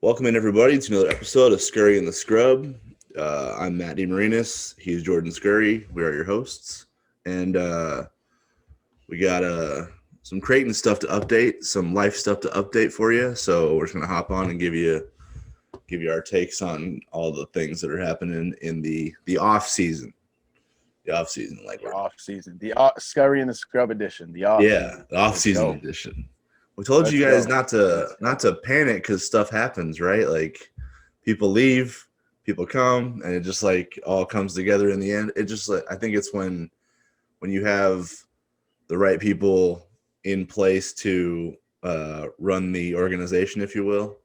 Welcome in, everybody, to another episode of Scurry and the Scrub. I'm Matt DeMarinis. He's Jordan Scurry. We are your hosts. And we got some Creighton stuff to update, some life stuff to update for you. So we're just going to hop on and give you our takes on all the things that are happening in the off season. The off season, Scurry and the Scrub edition. The off season edition. We told you guys not to panic because stuff happens, right? Like people leave, people come, and it just like all comes together in the end. It just like I think it's when you have the right people in place to run the organization, if you will.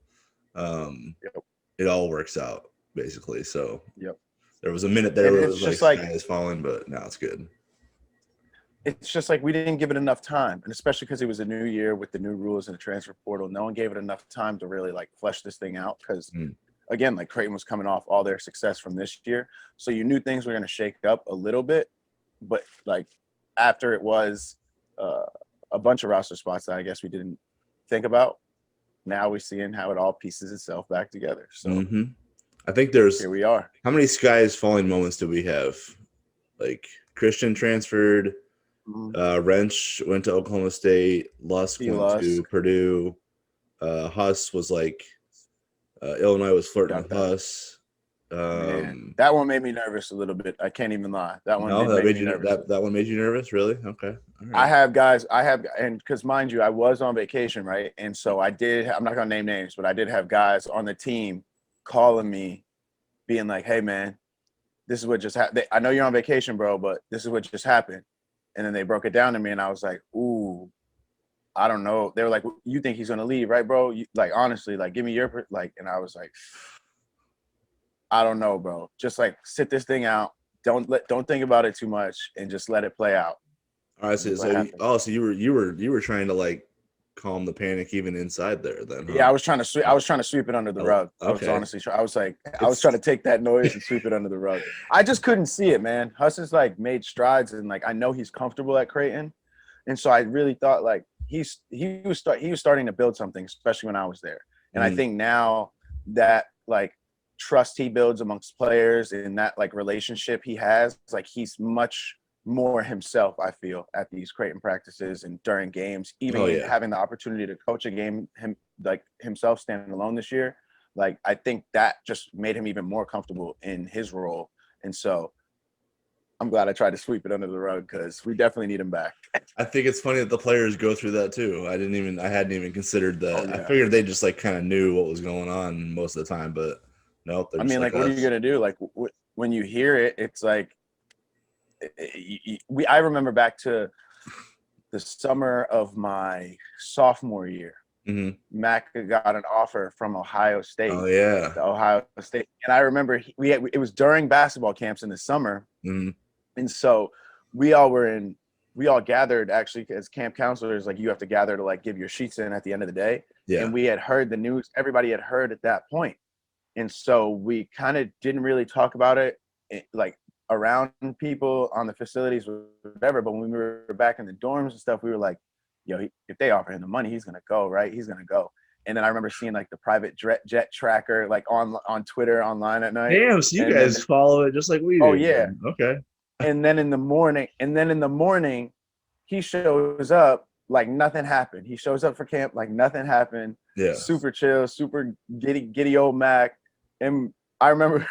It all works out basically. So there was a minute there where it was like sky is falling, but now it's good. It's just like we didn't give it enough time, and especially because it was a new year with the new rules and the transfer portal. No one gave it enough time to really like flesh this thing out because, again, like Creighton was coming off all their success from this year, so you knew things were going to shake up a little bit. But like after it was a bunch of roster spots that I guess we didn't think about, now we're seeing how it all pieces itself back together. So I think here we are. How many sky is falling moments do we have? Like Christian transferred. Wrench went to Oklahoma State. Lusk went to Purdue. Huss was like Illinois was flirting with Huss. That one made me nervous a little bit. I can't even lie. That one made you nervous. That one made you nervous, really? Okay. Right. And because mind you, I was on vacation, right? And so I'm not gonna name names, but I did have guys on the team calling me, being like, "Hey, man, this is what just happened. I know you're on vacation, bro, but this is what just happened." And then they broke it down to me, and I was like, "Ooh, I don't know." They were like, "You think he's gonna leave, right, bro? Like, honestly, like, give me your like." And I was like, "I don't know, bro. Just like sit this thing out. Don't think about it too much, and just let it play out." All right. So you were trying to like calm the panic even inside there, then? Huh? Yeah, I was trying to sweep it under the rug. Okay. I was honestly I was trying to take that noise and sweep it under the rug. I just couldn't see it, man. Huss has like made strides, and like I know he's comfortable at Creighton, and so I really thought like he was starting to build something, especially when I was there. And I think now that like trust he builds amongst players and that like relationship he has, like he's much more himself, I feel, at these Creighton practices and during games, even having the opportunity to coach a game himself standing alone this year. Like, I think that just made him even more comfortable in his role. And so I'm glad I tried to sweep it under the rug because we definitely need him back. I think it's funny that the players go through that too. I hadn't even considered that. I figured they just like kind of knew what was going on most of the time, but nope. I mean, like what are you going to do? Like when you hear it, it's like, I remember back to the summer of my sophomore year. Mac got an offer from Ohio State. Oh yeah, Ohio State, and I remember it was during basketball camps in the summer, and so we all gathered actually as camp counselors. Like you have to gather to like give your sheets in at the end of the day. Yeah, and we had heard the news. Everybody had heard at that point, and so we kind of didn't really talk about it like around people on the facilities or whatever, but when we were back in the dorms and stuff, we were like, yo, if they offer him the money, he's gonna go, right? He's gonna go. And then I remember seeing like the private jet tracker like on Twitter online at night. Damn, so you guys follow it just like we do. Oh yeah. Okay. And then in the morning, he shows up like nothing happened. He shows up for camp like nothing happened. Yeah. Super chill, super giddy old Mac. And I remember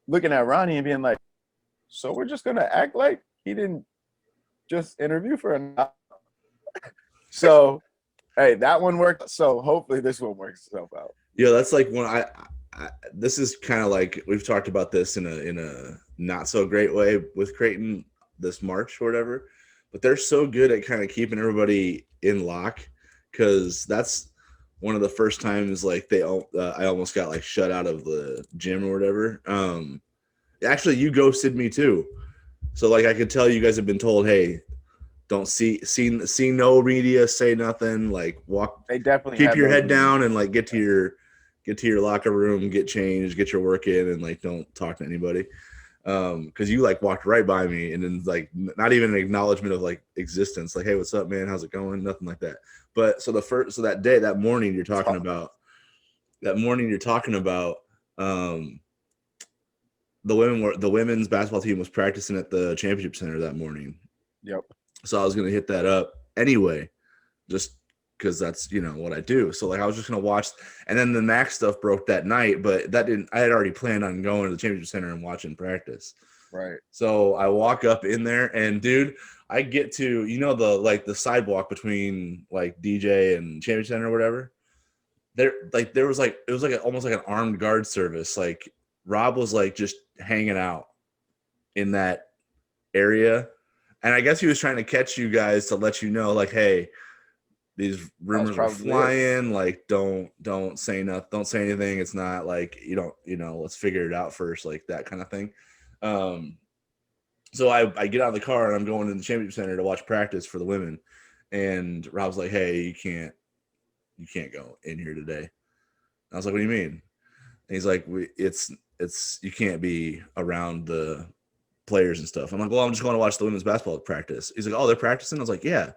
looking at Ronnie and being like, so we're just going to act like he didn't just interview for an hour. So, hey, that one worked. So hopefully this one works itself out. Yeah, that's like when I this is kind of like we've talked about this in a not so great way with Creighton this March or whatever, but they're so good at kind of keeping everybody in lock because that's one of the first times like I almost got like shut out of the gym or whatever. Actually, you ghosted me too. So like I could tell you guys have been told, hey, don't see no media, say nothing, like walk. They definitely keep your head down and like get to your locker room, get changed, get your work in, and like don't talk to anybody. Because you like walked right by me and then like not even an acknowledgement of like existence, like, hey, what's up, man? How's it going? Nothing like that. But so that morning you're talking about, that morning you're talking about, the women's basketball team was practicing at the championship center that morning. Yep. So I was gonna hit that up anyway, just because that's what I do. So like I was just gonna watch, and then the Max stuff broke that night, but that didn't. I had already planned on going to the championship center and watching practice. Right. So I walk up in there, and dude, I get to the sidewalk between like DJ and championship center or whatever. There was like, it was like almost like an armed guard service. Like Rob was like just hanging out in that area, and I guess he was trying to catch you guys to let you know, like, hey, these rumors are flying. Like, don't say nothing. Don't say anything. It's not like let's figure it out first, like that kind of thing. So I get out of the car and I'm going to the championship center to watch practice for the women, and Rob's like, hey, you can't go in here today. And I was like, what do you mean? And he's like, it's you can't be around the players and stuff. I'm like, well, I'm just going to watch the women's basketball practice. He's like, oh, they're practicing? I was like, yeah.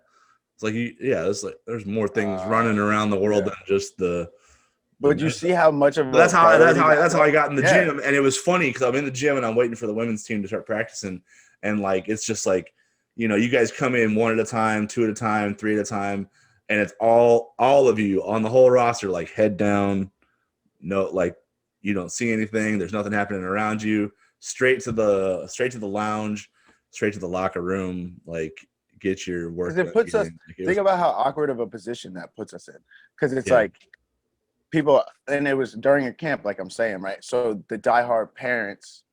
It's like, yeah, it's like there's more things running around the world than just the. But you see how much of that's how I got in the gym, and it was funny because I'm in the gym and I'm waiting for the women's team to start practicing, and like it's just like, you guys come in one at a time, two at a time, three at a time, and it's all of you on the whole roster, like head down, no, like you don't see anything. There's nothing happening around you. Straight to the lounge, straight to the locker room, like. Get your work. Because it puts us. Think about how awkward of a position that puts us in. Because it's like people, and it was during a camp, like I'm saying, right? So the diehard parents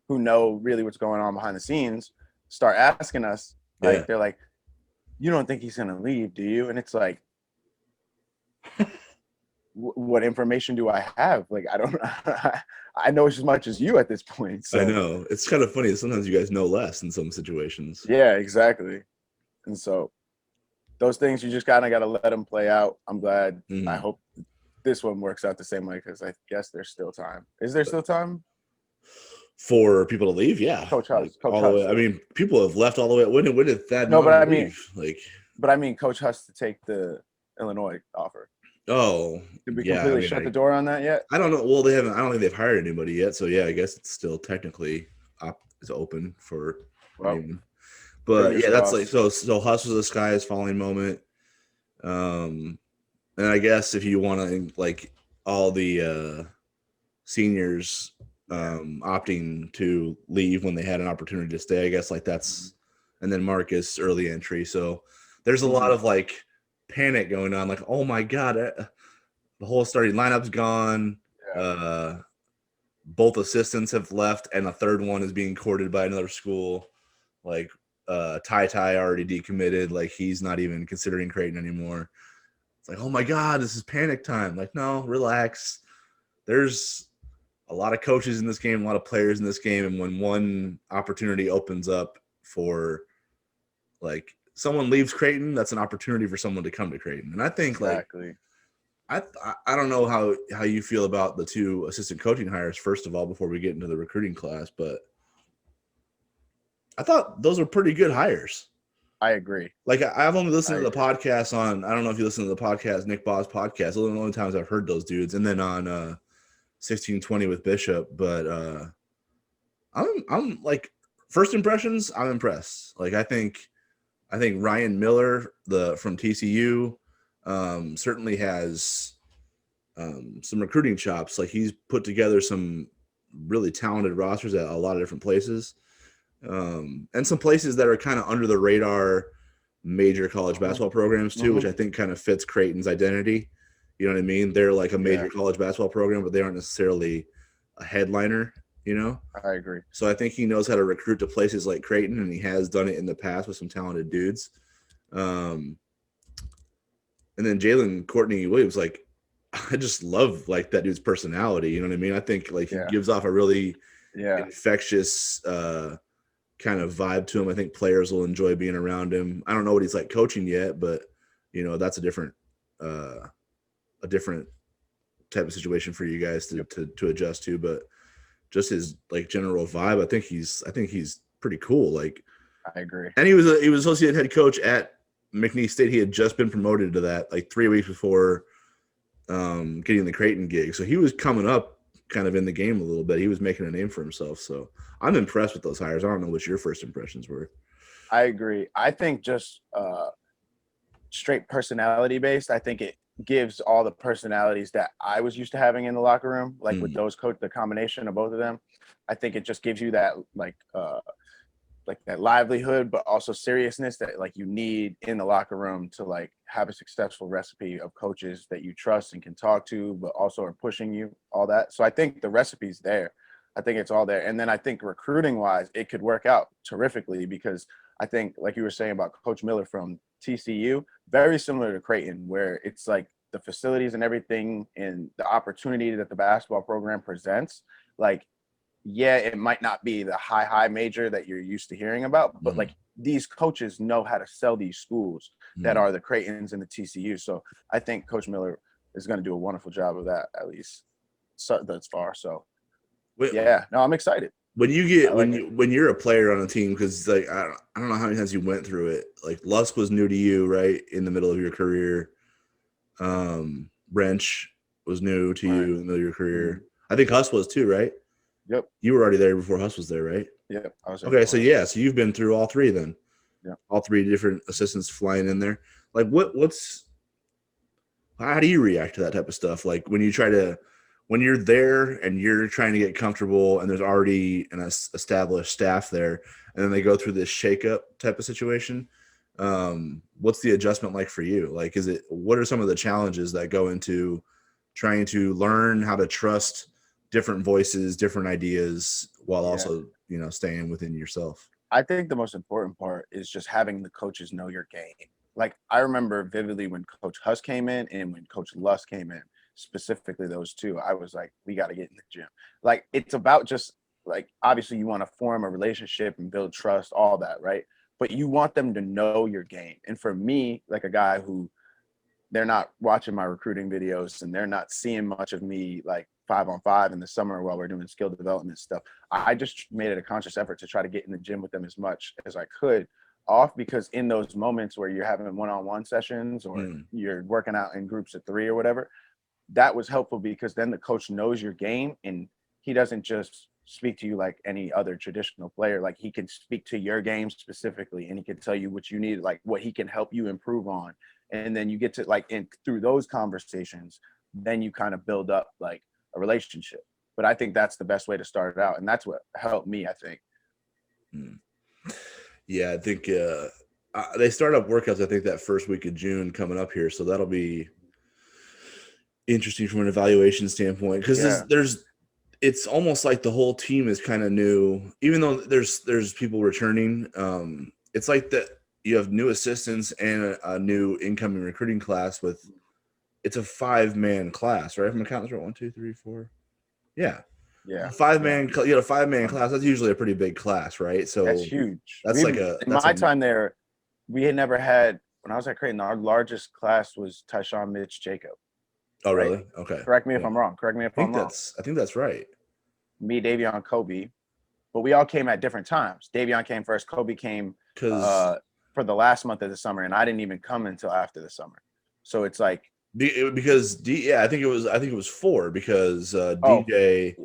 who know really what's going on behind the scenes start asking us, like they're like, "You don't think he's gonna leave, do you?" And it's like, what information do I have? Like I don't. I know as much as you at this point. So. I know it's kind of funny. Sometimes you guys know less in some situations. Yeah, exactly. And so those things you just kind of got to let them play out. I'm glad. I hope this one works out the same way because I guess there's still time. Is there still time? For people to leave? Yeah. Coach Huss. I mean, people have left all the way. When did that leave? Like, but I mean, Coach Huss to take the Illinois offer. Oh. Did we completely shut the door on that yet? I don't know. Well, they haven't. I don't think they've hired anybody yet. So, yeah, I guess it's still technically is open for anyone. But yeah, that's like so Huss was a sky is falling moment. And I guess if you want to like all the seniors opting to leave when they had an opportunity to stay, I guess like that's and then Marcus early entry. So there's a lot of like panic going on, like, oh my God, the whole starting lineup's gone. Yeah. Both assistants have left and a third one is being courted by another school. Like Ty already decommitted, like he's not even considering Creighton anymore. It's like, oh my God, this is panic time. Like, no, relax. There's a lot of coaches in this game, a lot of players in this game, and when one opportunity opens up for like someone leaves Creighton, that's an opportunity for someone to come to Creighton. And I think like I don't know how you feel about the two assistant coaching hires first of all before we get into the recruiting class, but I thought those were pretty good hires. I agree. Like I've only listened to the podcast on, I don't know if you listen to the podcast, Nick Baugh's podcast. Those are the only times I've heard those dudes. And then on 1620 with Bishop. But I'm like, first impressions, I'm impressed. Like I think Ryan Miller, from TCU, certainly has some recruiting chops. Like he's put together some really talented rosters at a lot of different places. And some places that are kind of under the radar major college basketball programs too, which I think kind of fits Creighton's identity. You know what I mean? They're like a major college basketball program, but they aren't necessarily a headliner, you know? I agree. So I think he knows how to recruit to places like Creighton, and he has done it in the past with some talented dudes. And then Jalen Courtney Williams, like, I just love like that dude's personality. You know what I mean? I think like he gives off a really infectious kind of vibe to him. I think players will enjoy being around him. I don't know what he's like coaching yet, but you know, that's a different type of situation for you guys to adjust to. But just his like general vibe, I think he's pretty cool. Like I agree. And he was associate head coach at McNeese State. He had just been promoted to that like 3 weeks before getting the Creighton gig. So he was coming up kind of in the game a little bit. He was making a name for himself. So I'm impressed with those hires. I don't know what your first impressions were. I agree. I think just straight personality based, I think it gives all the personalities that I was used to having in the locker room, like with those the combination of both of them. I think it just gives you that like that livelihood, but also seriousness that like you need in the locker room to like have a successful recipe of coaches that you trust and can talk to, but also are pushing you, all that. So I think the recipe's there. I think it's all there. And then I think recruiting wise, it could work out terrifically because I think, like you were saying about Coach Miller from TCU, very similar to Creighton, where it's like the facilities and everything and the opportunity that the basketball program presents, like, yeah, it might not be the high major that you're used to hearing about, but like these coaches know how to sell these schools that are the Creightons and the TCU. So I think Coach Miller is going to do a wonderful job of that, at least thus far. So yeah, no, I'm excited. When you get when you're a player on a team, because like I don't know how many times you went through it. Like Lusk was new to you, right, in the middle of your career. Wrench was new to you in the middle of your career. I think Huss was too, right? Yep. You were already there before Huss was there, right? Yep. Okay, so yeah, so you've been through all three then. Yeah. All three different assistants flying in there. Like how do you react to that type of stuff? Like when you're there and you're trying to get comfortable and there's already an established staff there and then they go through this shakeup type of situation. What's the adjustment like for you? Like, what are some of the challenges that go into trying to learn how to trust different voices, different ideas, while also, staying within yourself? I think the most important part is just having the coaches know your game. Like I remember vividly when Coach Huss came in and when Coach Lusk came in, specifically those two, I was like, we got to get in the gym. Like it's about just like, obviously you want to form a relationship and build trust, all that, right? But you want them to know your game. And for me, like a guy who they're not watching my recruiting videos and they're not seeing much of me like 5-on-5 in the summer while we're doing skill development stuff. I just made it a conscious effort to try to get in the gym with them as much as I could off, because in those moments where you're having one-on-one sessions or you're working out in groups of 3 or whatever, that was helpful because then the coach knows your game and he doesn't just speak to you like any other traditional player. Like he can speak to your game specifically and he can tell you what you need, like what he can help you improve on. And then you get to like, and through those conversations, then you kind of build up like a relationship. But I think that's the best way to start it out. And that's what helped me, I think. Yeah, I think they start up workouts, I think, that first week of June coming up here. So that'll be interesting from an evaluation standpoint because it's almost like the whole team is kind of new, even though there's people returning. It's like that you have new assistants and a new incoming recruiting class it's a 5-man class, right? If my count's right, 1, 2, 3, 4. Yeah. 5-man. You got a 5-man class. That's usually a pretty big class, right? So that's huge. That's in my time there, we had never had, when I was at Creighton, our largest class was Tyshawn, Mitch, Jacob. Oh, right? Really? Okay. Correct me if I'm wrong. I think that's right. Me, Davion, Kobe. But we all came at different times. Davion came first. Kobe came for the last month of the summer, and I didn't even come until after the summer. So it's like because I think it was 4 because DJ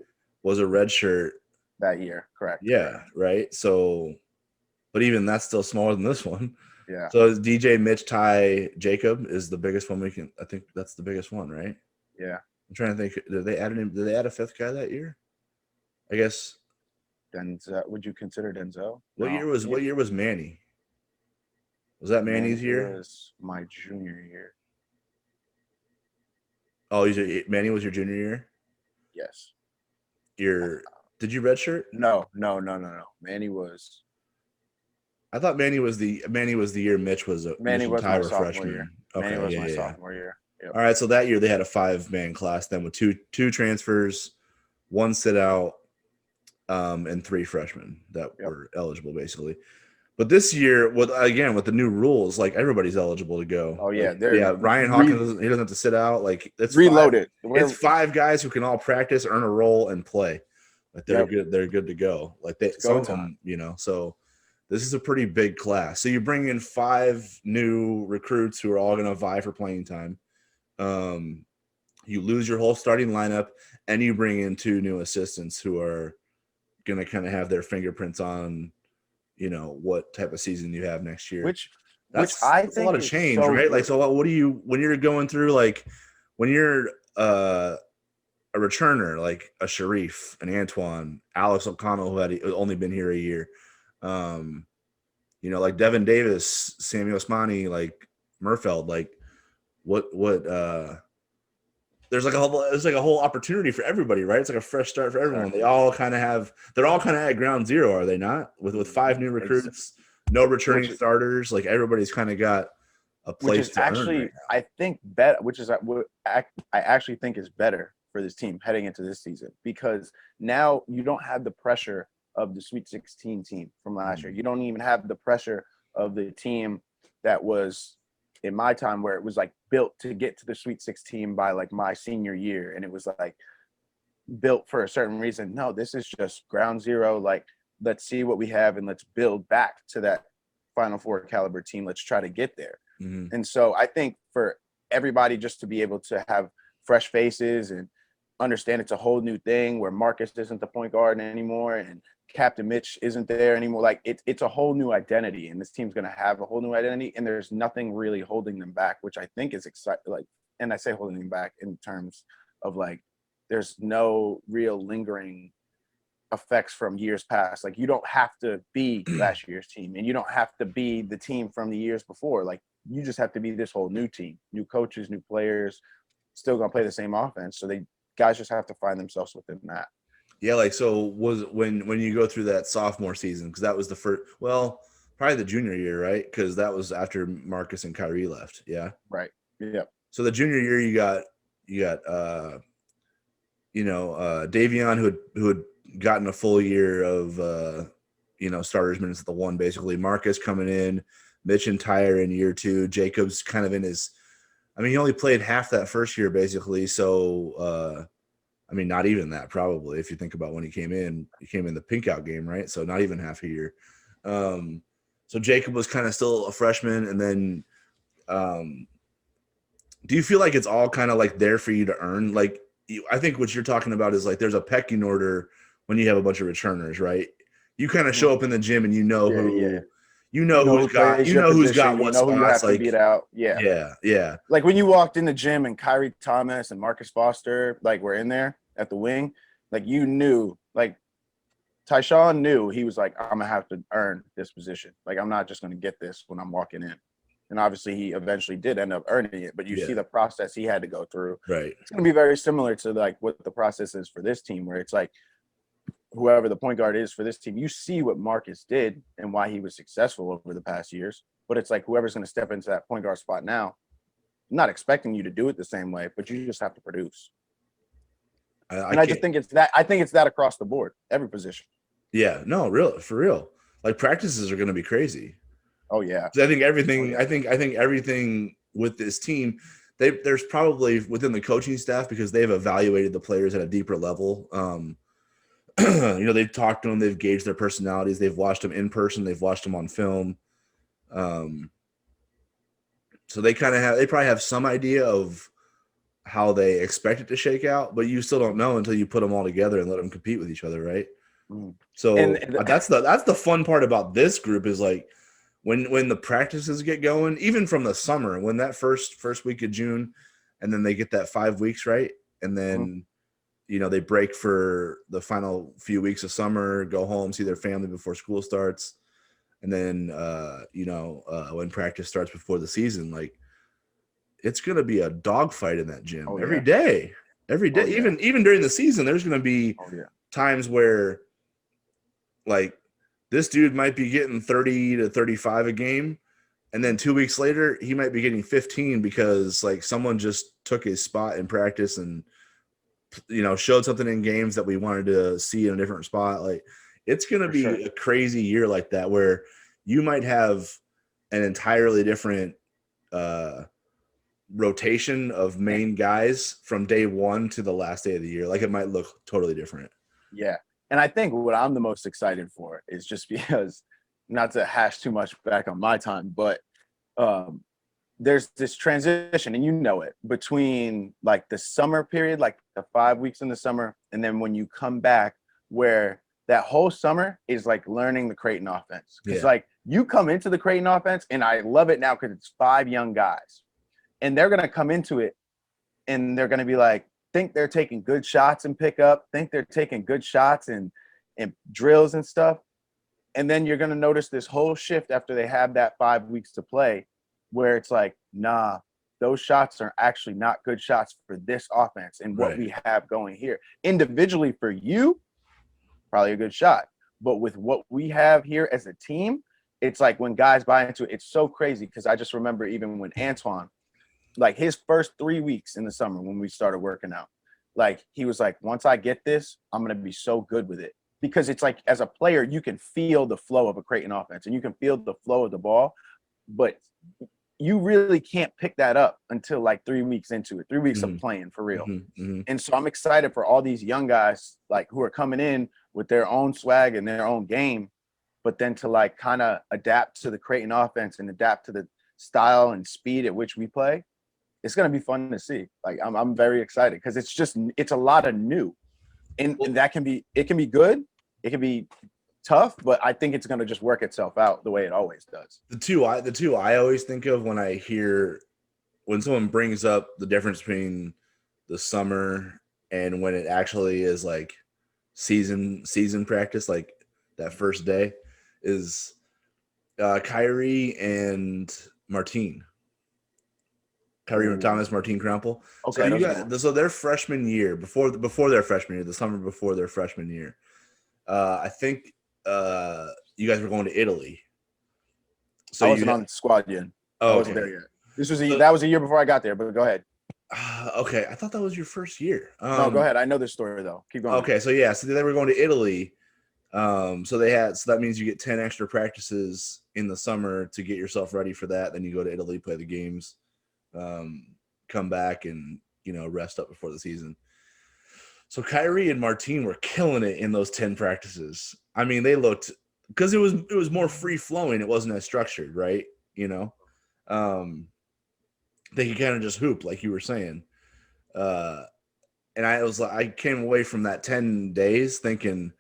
was a red shirt that year. Correct. Yeah. Right. So, but even that's still smaller than this one. Yeah. So DJ, Mitch, Ty, Jacob is the biggest one I think that's the biggest one, right? Yeah. I'm trying to think. Did they add a 5th guy that year? I guess. Denzel. Would you consider Denzel? What year was Manny? Was that Manny's year? It was my junior year. Oh, Manny was your junior year? Yes. Did you redshirt? No. Manny was. I thought Manny was the year Mitch was a Manny was my sophomore freshman. year. Okay, Manny was my sophomore year. Yep. All right, so that year they had a 5-man class then with two transfers, 1 sit out, and 3 freshmen that were eligible basically. But this year, with the new rules, like everybody's eligible to go. Oh yeah, Ryan Hawkins, he doesn't have to sit out. Like it's reloaded. It's 5 guys who can all practice, earn a role, and play. Like they're good. They're good to go. Like some of them, So this is a pretty big class. So you bring in 5 new recruits who are all going to vie for playing time. you lose your whole starting lineup, and you bring in 2 new assistants who are going to kind of have their fingerprints on, what type of season you have next year. That's a lot of change, so right? good. Like, so what do you, when you're going through, like, when you're a returner, like a Sharif, an Antoine, Alex O'Connell, who had only been here a year, like Devin Davis, Samuel Osmani, like Murfeld, like what there's like a whole opportunity for everybody, right? It's like a fresh start for everyone. Exactly. They're all kind of at ground zero, are they not? With 5 new recruits, no returning starters, like everybody's kind of got a place to actually, earn right I think better, which is what I actually think is better for this team heading into this season, because now you don't have the pressure of the Sweet 16 team from last year. You don't even have the pressure of the team that was in my time, where it was like built to get to the Sweet 16 by like my senior year, and it was like built for a certain reason. No, this is just ground zero. Like, let's see what we have and let's build back to that Final Four caliber team. Let's try to get there. Mm-hmm. And so I think for everybody just to be able to have fresh faces and understand it's a whole new thing where Marcus isn't the point guard anymore and Captain Mitch isn't there anymore. Like, it's a whole new identity, and this team's going to have a whole new identity, and there's nothing really holding them back, which I think is exciting. Like, and I say holding them back in terms of like, there's no real lingering effects from years past. Like, you don't have to be last year's team, and you don't have to be the team from the years before. Like, you just have to be this whole new team, new coaches, new players, still going to play the same offense. So guys just have to find themselves within that. Yeah, like, so was when you go through that sophomore season, because that was the first, well, probably the junior year, right? Because that was after Marcus and Kyrie left. Yeah. Right. Yeah. So the junior year, you got Davion, who had gotten a full year of starters minutes at the 1, basically. Marcus coming in, Mitch and Tyre in year 2, Jacobs kind of in his, he only played half that first year basically. So not even that, probably, if you think about when he came in the pink out game, right? So not even half a year. So Jacob was kind of still a freshman. And then do you feel like it's all kind of like there for you to earn? Like, I think what you're talking about is like there's a pecking order when you have a bunch of returners, right? You kind of show up in the gym and you know who's got what spots. Who you have to beat out. Yeah. Like when you walked in the gym and Kyrie Thomas and Marcus Foster were in there at the wing, like you knew, like Tyshawn knew he was like, I'm gonna have to earn this position. Like, I'm not just gonna get this when I'm walking in. And obviously he eventually did end up earning it, but you see the process he had to go through. Right. It's gonna be very similar to like what the process is for this team, where it's like whoever the point guard is for this team, you see what Marcus did and why he was successful over the past years. But it's like whoever's going to step into that point guard spot now, I'm not expecting you to do it the same way, but you just have to produce. I just think it's that. I think it's that across the board, every position. Yeah, no, for real. Like, practices are going to be crazy. Oh yeah. I think everything. I think everything with this team, there's probably within the coaching staff, because they've evaluated the players at a deeper level. They've talked to them, they've gauged their personalities, they've watched them in person, they've watched them on film. So they probably have some idea of how they expect it to shake out, but you still don't know until you put them all together and let them compete with each other, right? So that's the fun part about this group, is like when the practices get going, even from the summer, when that first week of June, and then they get that 5 weeks, right? And then they break for the final few weeks of summer, go home, see their family before school starts. And then, when practice starts before the season, like, it's going to be a dogfight in that gym every day. Even during the season, there's going to be times where, like, this dude might be getting 30 to 35 a game. And then 2 weeks later, he might be getting 15 because, like, someone just took his spot in practice and, showed something in games that we wanted to see in a different spot. Like, it's going to be a crazy year like that, where you might have an entirely different rotation of main guys from day one to the last day of the year. Like, it might look totally different. Yeah. And I think what I'm the most excited for is just because, not to hash too much back on my time, but there's this transition, and you know it, between like the summer period, like the 5 weeks in the summer, and then when you come back, where that whole summer is like learning the Creighton offense. Because like you come into the Creighton offense, and I love it now because it's 5 young guys, and they're gonna come into it, and they're gonna be like, think they're taking good shots and pick up, think they're taking good shots and drills and stuff. And then you're going to notice this whole shift after they have that 5 weeks to play, where it's like, nah, those shots are actually not good shots for this offense and what we have going here. Individually for you, probably a good shot. But with what we have here as a team, it's like when guys buy into it, it's so crazy. Because I just remember even when Antoine, like his first 3 weeks in the summer when we started working out, like he was like, once I get this, I'm going to be so good with it. Because it's like, as a player, you can feel the flow of a Creighton offense and you can feel the flow of the ball, but you really can't pick that up until like 3 weeks into it, 3 weeks of playing for real. And so I'm excited for all these young guys like who are coming in with their own swag and their own game, but then to like kind of adapt to the Creighton offense and adapt to the style and speed at which we play. It's going to be fun to see. Like I'm very excited because it's a lot of new. And that can be good. It can be tough, but I think it's going to just work itself out the way it always does. The two I always think of when I hear when someone brings up the difference between the summer and when it actually is like season practice, like that first day, is Kyrie and Martine. Kyrie Thomas, Martine Krampel. Okay, so their freshman year, before their freshman year, the summer before their freshman year, I think you guys were going to Italy. So I wasn't on the squad yet. I wasn't there yet. That was a year before I got there. But go ahead. Okay, I thought that was your first year. No, go ahead. I know this story though. Keep going. Okay, so they were going to Italy. So that means you get 10 extra practices in the summer to get yourself ready for that. Then you go to Italy, play the games. Come back and rest up before the season. So Kyrie and Martine were killing it in those 10 practices. I mean, they looked, because it was more free flowing. It wasn't as structured, right? They could kind of just hoop, like you were saying. And I came away from that 10 days thinking,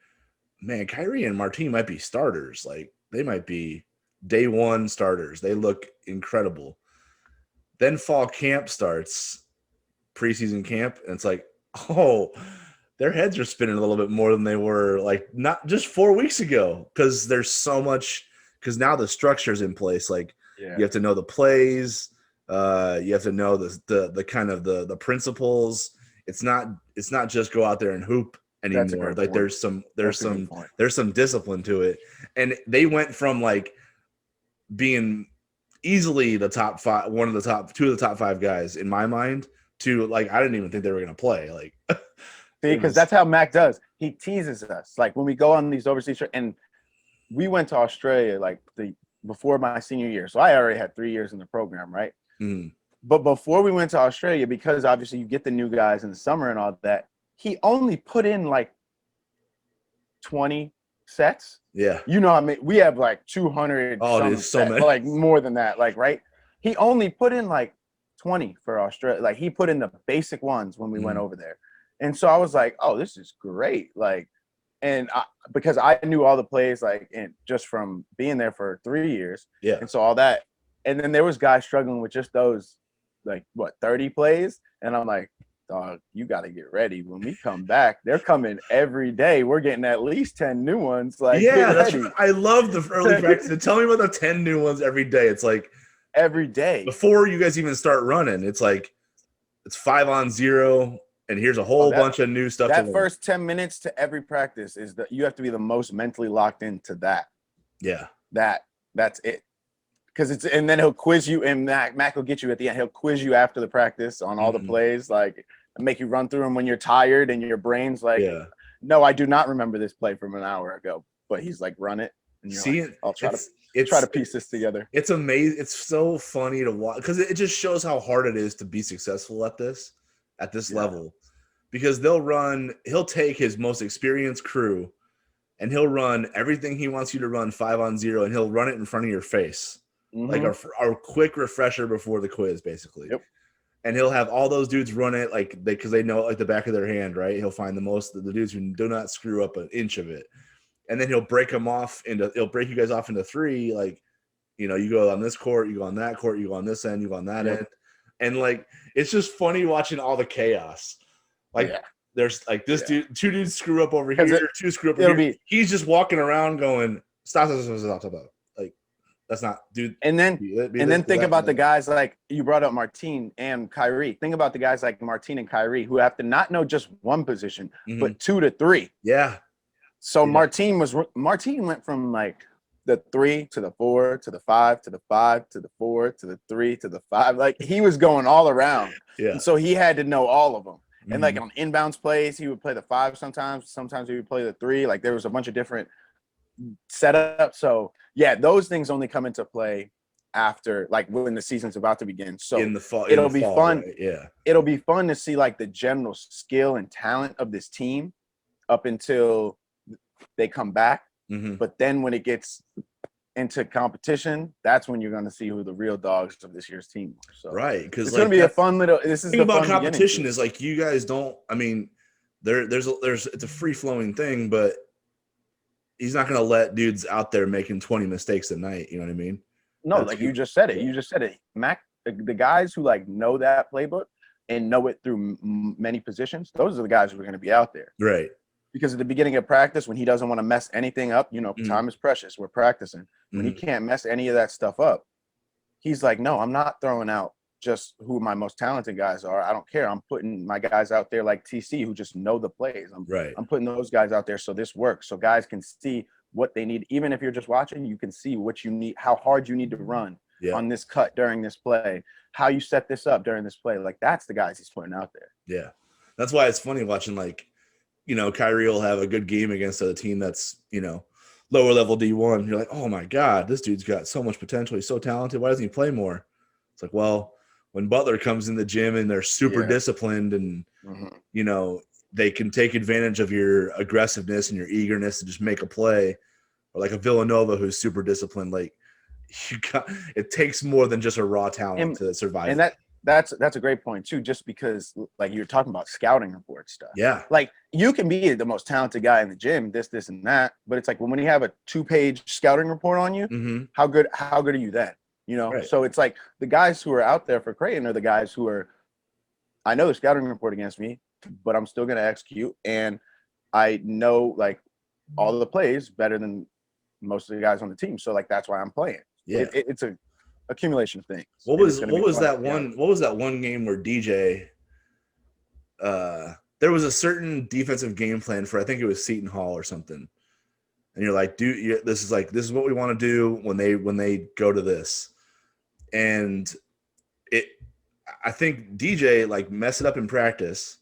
man, Kyrie and Martine might be starters. Like they might be day one starters. They look incredible. Then fall camp starts, preseason camp, and it's like, oh, their heads are spinning a little bit more than they were like not just 4 weeks ago, because there's so much, because now the structure's in place. Like you have to know the plays, you have to know the kind of the principles. It's not just go out there and hoop anymore. Like there's some discipline to it, and they went from like being easily the top five, two of the top five guys in my mind, to like I didn't even think they were going to play. Like, see, because that's how Mac does. He teases us. Like when we go on these overseas trips, and we went to Australia like before my senior year, so I already had 3 years in the program, right? But before we went to Australia, because obviously you get the new guys in the summer and all that, he only put in like 20 sets. Yeah. I mean, we have like 200. Oh, there's so many. Like more than that, like, right? He only put in like 20 for Australia. Like he put in the basic ones when we went over there. And so I was like, oh, this is great. Like, and because I knew all the plays, like, and just from being there for 3 years. Yeah. And so all that. And then there was guys struggling with just those, like, 30 plays. And I'm like, dog, you got to get ready. When we come back, they're coming every day. We're getting at least 10 new ones. Like, yeah, that's right. I love the early practice. Tell me about the 10 new ones every day. It's like every day before you guys even start running. It's like it's 5-on-0, and here's a whole bunch of new stuff. That first 10 minutes to every practice is that you have to be the most mentally locked into that. Yeah, that's it. Because and then he'll quiz you, and Mac will get you at the end. He'll quiz you after the practice on all the plays, like make you run through them when you're tired and your brain's like, no, I do not remember this play from an hour ago. But he's like, run it. And you're like, I'll try to piece this together. It's amazing. It's so funny to watch because it just shows how hard it is to be successful at this level. Because he'll take his most experienced crew and he'll run everything he wants you to run 5-on-0, and he'll run it in front of your face. like our quick refresher before the quiz, basically. Yep. And he'll have all those dudes run it like because they know it like the back of their hand, right? He'll find the dudes who do not screw up an inch of it, and then he'll break you guys off into 3. Like, you go on this court, you go on that court, you go on this end, you go on that end, and like it's just funny watching all the chaos. Like there's like this dude, 2 dudes screw up over here, 2 screw up over here. He's just walking around going stop. Like that's not, dude. And then think about the guys like you brought up, Martin and Kyrie. Think about the guys like Martin and Kyrie who have to not know just one position, but 2 to 3. Yeah. So Martin went from like the 3 to the 4 to the 5 to the 5 to the 4 to the 3 to the 5. Like he was going all around. Yeah. And so he had to know all of them. And like on inbounds plays, he would play the 5 sometimes. Sometimes he would play the 3. Like there was a bunch of different setups. So yeah, those things only come into play after like when the season's about to begin. So in the fall, it'll be fun. Right? Yeah. It'll be fun to see like the general skill and talent of this team up until they come back. But then when it gets into competition, that's when you're going to see who the real dogs of this year's team are. So right, because it's going to be a fun little. This is the thing about competition is like you guys don't. I mean, there's it's a free flowing thing, but he's not going to let dudes out there making 20 mistakes a night. You know what I mean? No, like you just said it. You just said it. Mac, the guys who like know that playbook and know it through many positions, those are the guys who are going to be out there. Right. Because at the beginning of practice, when he doesn't want to mess anything up, time is precious. We're practicing. When he can't mess any of that stuff up, he's like, no, I'm not throwing out just who my most talented guys are. I don't care. I'm putting my guys out there like TC who just know the plays. I'm putting those guys out there so this works. So guys can see what they need. Even if you're just watching, you can see what you need, how hard you need to run on this cut during this play, how you set this up during this play. Like that's the guys he's putting out there. Yeah. That's why it's funny watching like, Kyrie will have a good game against a team that's, lower level D1. You're like, oh my God, this dude's got so much potential. He's so talented. Why doesn't he play more? It's like, well, when Butler comes in the gym and they're super disciplined and, they can take advantage of your aggressiveness and your eagerness to just make a play, or like a Villanova who's super disciplined. Like it takes more than just a raw talent to survive. And that's a great point too, just because like you're talking about scouting report stuff. Yeah. Like you can be the most talented guy in the gym, this and that, but it's like when you have a 2-page scouting report on you, how good are you then? Right. So it's like the guys who are out there for Creighton are the guys who are, I know the scouting report against me, but I'm still going to execute. And I know like all the plays better than most of the guys on the team. So like, that's why I'm playing. Yeah. It's a accumulation of things. What was that one game where DJ there was a certain defensive game plan for, I think it was Seton Hall or something, and you're like, dude, this is what we want to do when they go to this, and I think DJ like messed it up in practice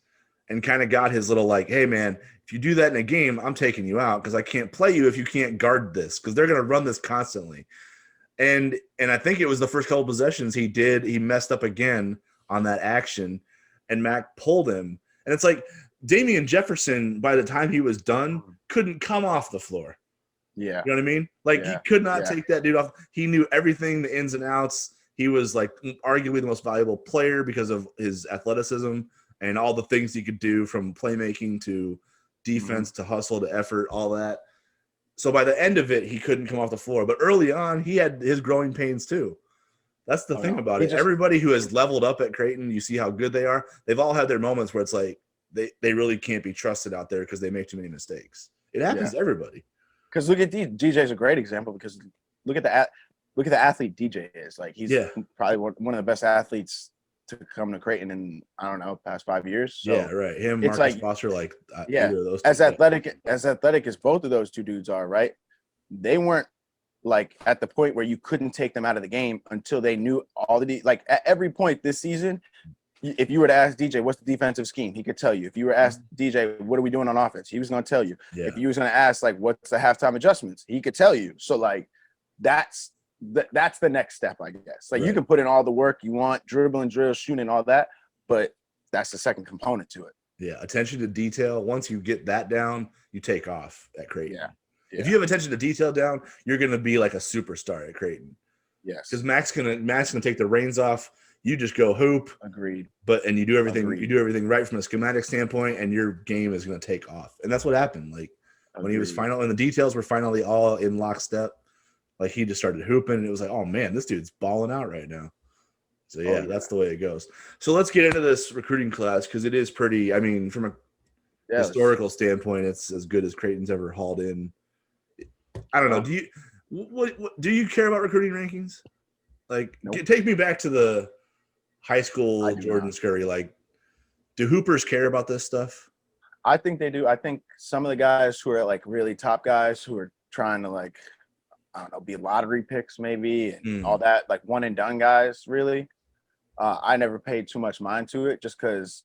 and kind of got his little like, hey man, if you do that in a game, I'm taking you out because I can't play you if you can't guard this, because they're going to run this constantly. And I think it was the first couple possessions he messed up again on that action, and Mac pulled him. And it's like Damian Jefferson, by the time he was done, couldn't come off the floor. Yeah. You know what I mean? Like he could not take that dude off. He knew everything, the ins and outs. He was like arguably the most valuable player because of his athleticism and all the things he could do, from playmaking to defense to hustle to effort, all that. So by the end of it, he couldn't come off the floor. But early on, he had his growing pains too. That's the thing about it. Everybody who has leveled up at Creighton, you see how good they are. They've all had their moments where it's like they really can't be trusted out there because they make too many mistakes. It happens to everybody. Because look at DJ's a great example, because look at the athlete DJ is. Like he's probably one of the best athletes to come to Creighton in, I don't know, past 5 years. So yeah, right. Him, Marcus like, Foster, like either of those two. As athletic as both of those two dudes are, right? They weren't like at the point where you couldn't take them out of the game until they knew all the like at every point this season. If you were to ask DJ, what's the defensive scheme? He could tell you. If you were asked DJ, what are we doing on offense? He was going to tell you. Yeah. If you was going to ask, like, what's the halftime adjustments? He could tell you. So like, that's the next step, I guess. Like you can put in all the work you want, dribbling, drill, shooting, all that, but that's the second component to it. Yeah, attention to detail. Once you get that down, you take off at Creighton. Yeah. If you have attention to detail down, you're going to be like a superstar at Creighton. Yes. Because Mac's gonna take the reins off. You just go hoop. Agreed. And you do everything. Agreed. You do everything right from a schematic standpoint, and your game is gonna take off. And that's what happened. Like when he was final, and the details were finally all in lockstep. Like he just started hooping, and it was like, oh man, this dude's balling out right now. So yeah, that's the way it goes. So let's get into this recruiting class because it is pretty. I mean, from a historical standpoint, it's as good as Creighton's ever hauled in. I don't know. Do you what do you care about recruiting rankings? Like, take me back to the high school Jordan Scurry. Like, do hoopers care about this stuff? I think they do. I think some of the guys who are like really top guys who are trying to like, I don't know, be lottery picks maybe and all that, like one and done guys, really. I never paid too much mind to it just because,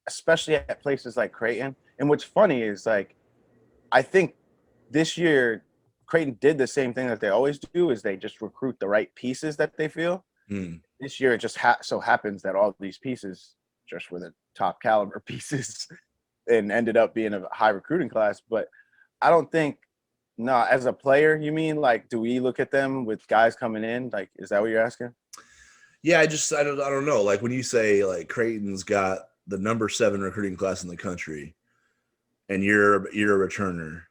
especially at places like Creighton. And what's funny is like, I think this year Creighton did the same thing that they always do is they just recruit the right pieces that they feel. This year it just so happens that all these pieces just were the top caliber pieces and ended up being a high recruiting class. But I don't think, no, as a player, you mean like, do we look at them with guys coming in? Like, is that what you're asking? Yeah, I don't know. Like when you say like Creighton's got the number 7 recruiting class in the country and you're a returner,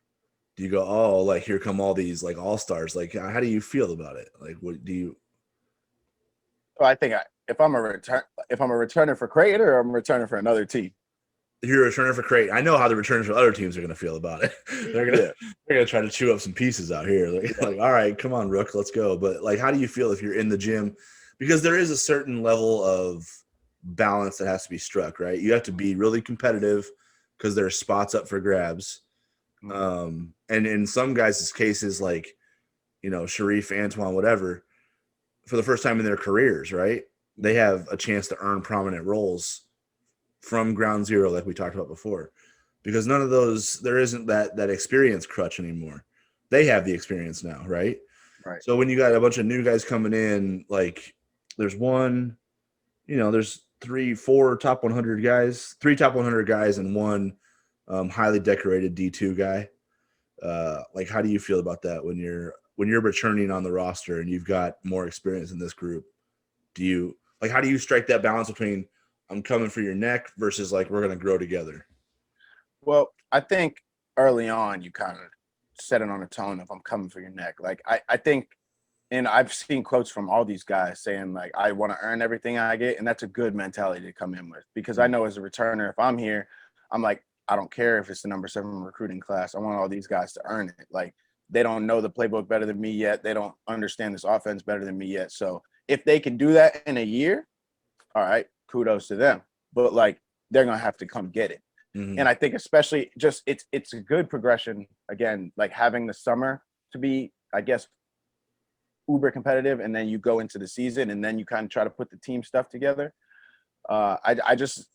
do you go, oh, like here come all these like all-stars? Like how do you feel about it? Like what do you? Well, I think if I'm a returner for Creighton or I'm a returner for another team. If you're a returner for Creighton, I know how the returners for other teams are going to feel about it. They're gonna try to chew up some pieces out here. Like, all right, come on, Rook, let's go. But like, how do you feel if you're in the gym? Because there is a certain level of balance that has to be struck, right? You have to be really competitive because there are spots up for grabs. And in some guys' cases, like, you know, Sharif, Antoine, whatever, for the first time in their careers, right? They have a chance to earn prominent roles from ground zero, like we talked about before, because none of those, there isn't that experience crutch anymore. They have the experience now, right? Right. So when you got a bunch of new guys coming in, like there's there's 3 top 100 guys, 3 top 100 guys and one highly decorated D2 guy. Like, how do you feel about that when you're returning on the roster and you've got more experience in this group? How do you strike that balance between I'm coming for your neck versus like we're going to grow together? Well, I think early on you kind of set it on a tone of I'm coming for your neck. Like I think, and I've seen quotes from all these guys saying like I want to earn everything I get, and that's a good mentality to come in with because I know as a returner, if I'm here, I'm like I don't care if it's the number 7 recruiting class. I want all these guys to earn it. Like they don't know the playbook better than me yet. They don't understand this offense better than me yet. So if they can do that in a year, all right, kudos to them. But like they're gonna have to come get it. And I think especially just it's a good progression again, like having the summer to be, I guess, uber competitive, and then you go into the season and then you kind of try to put the team stuff together. I just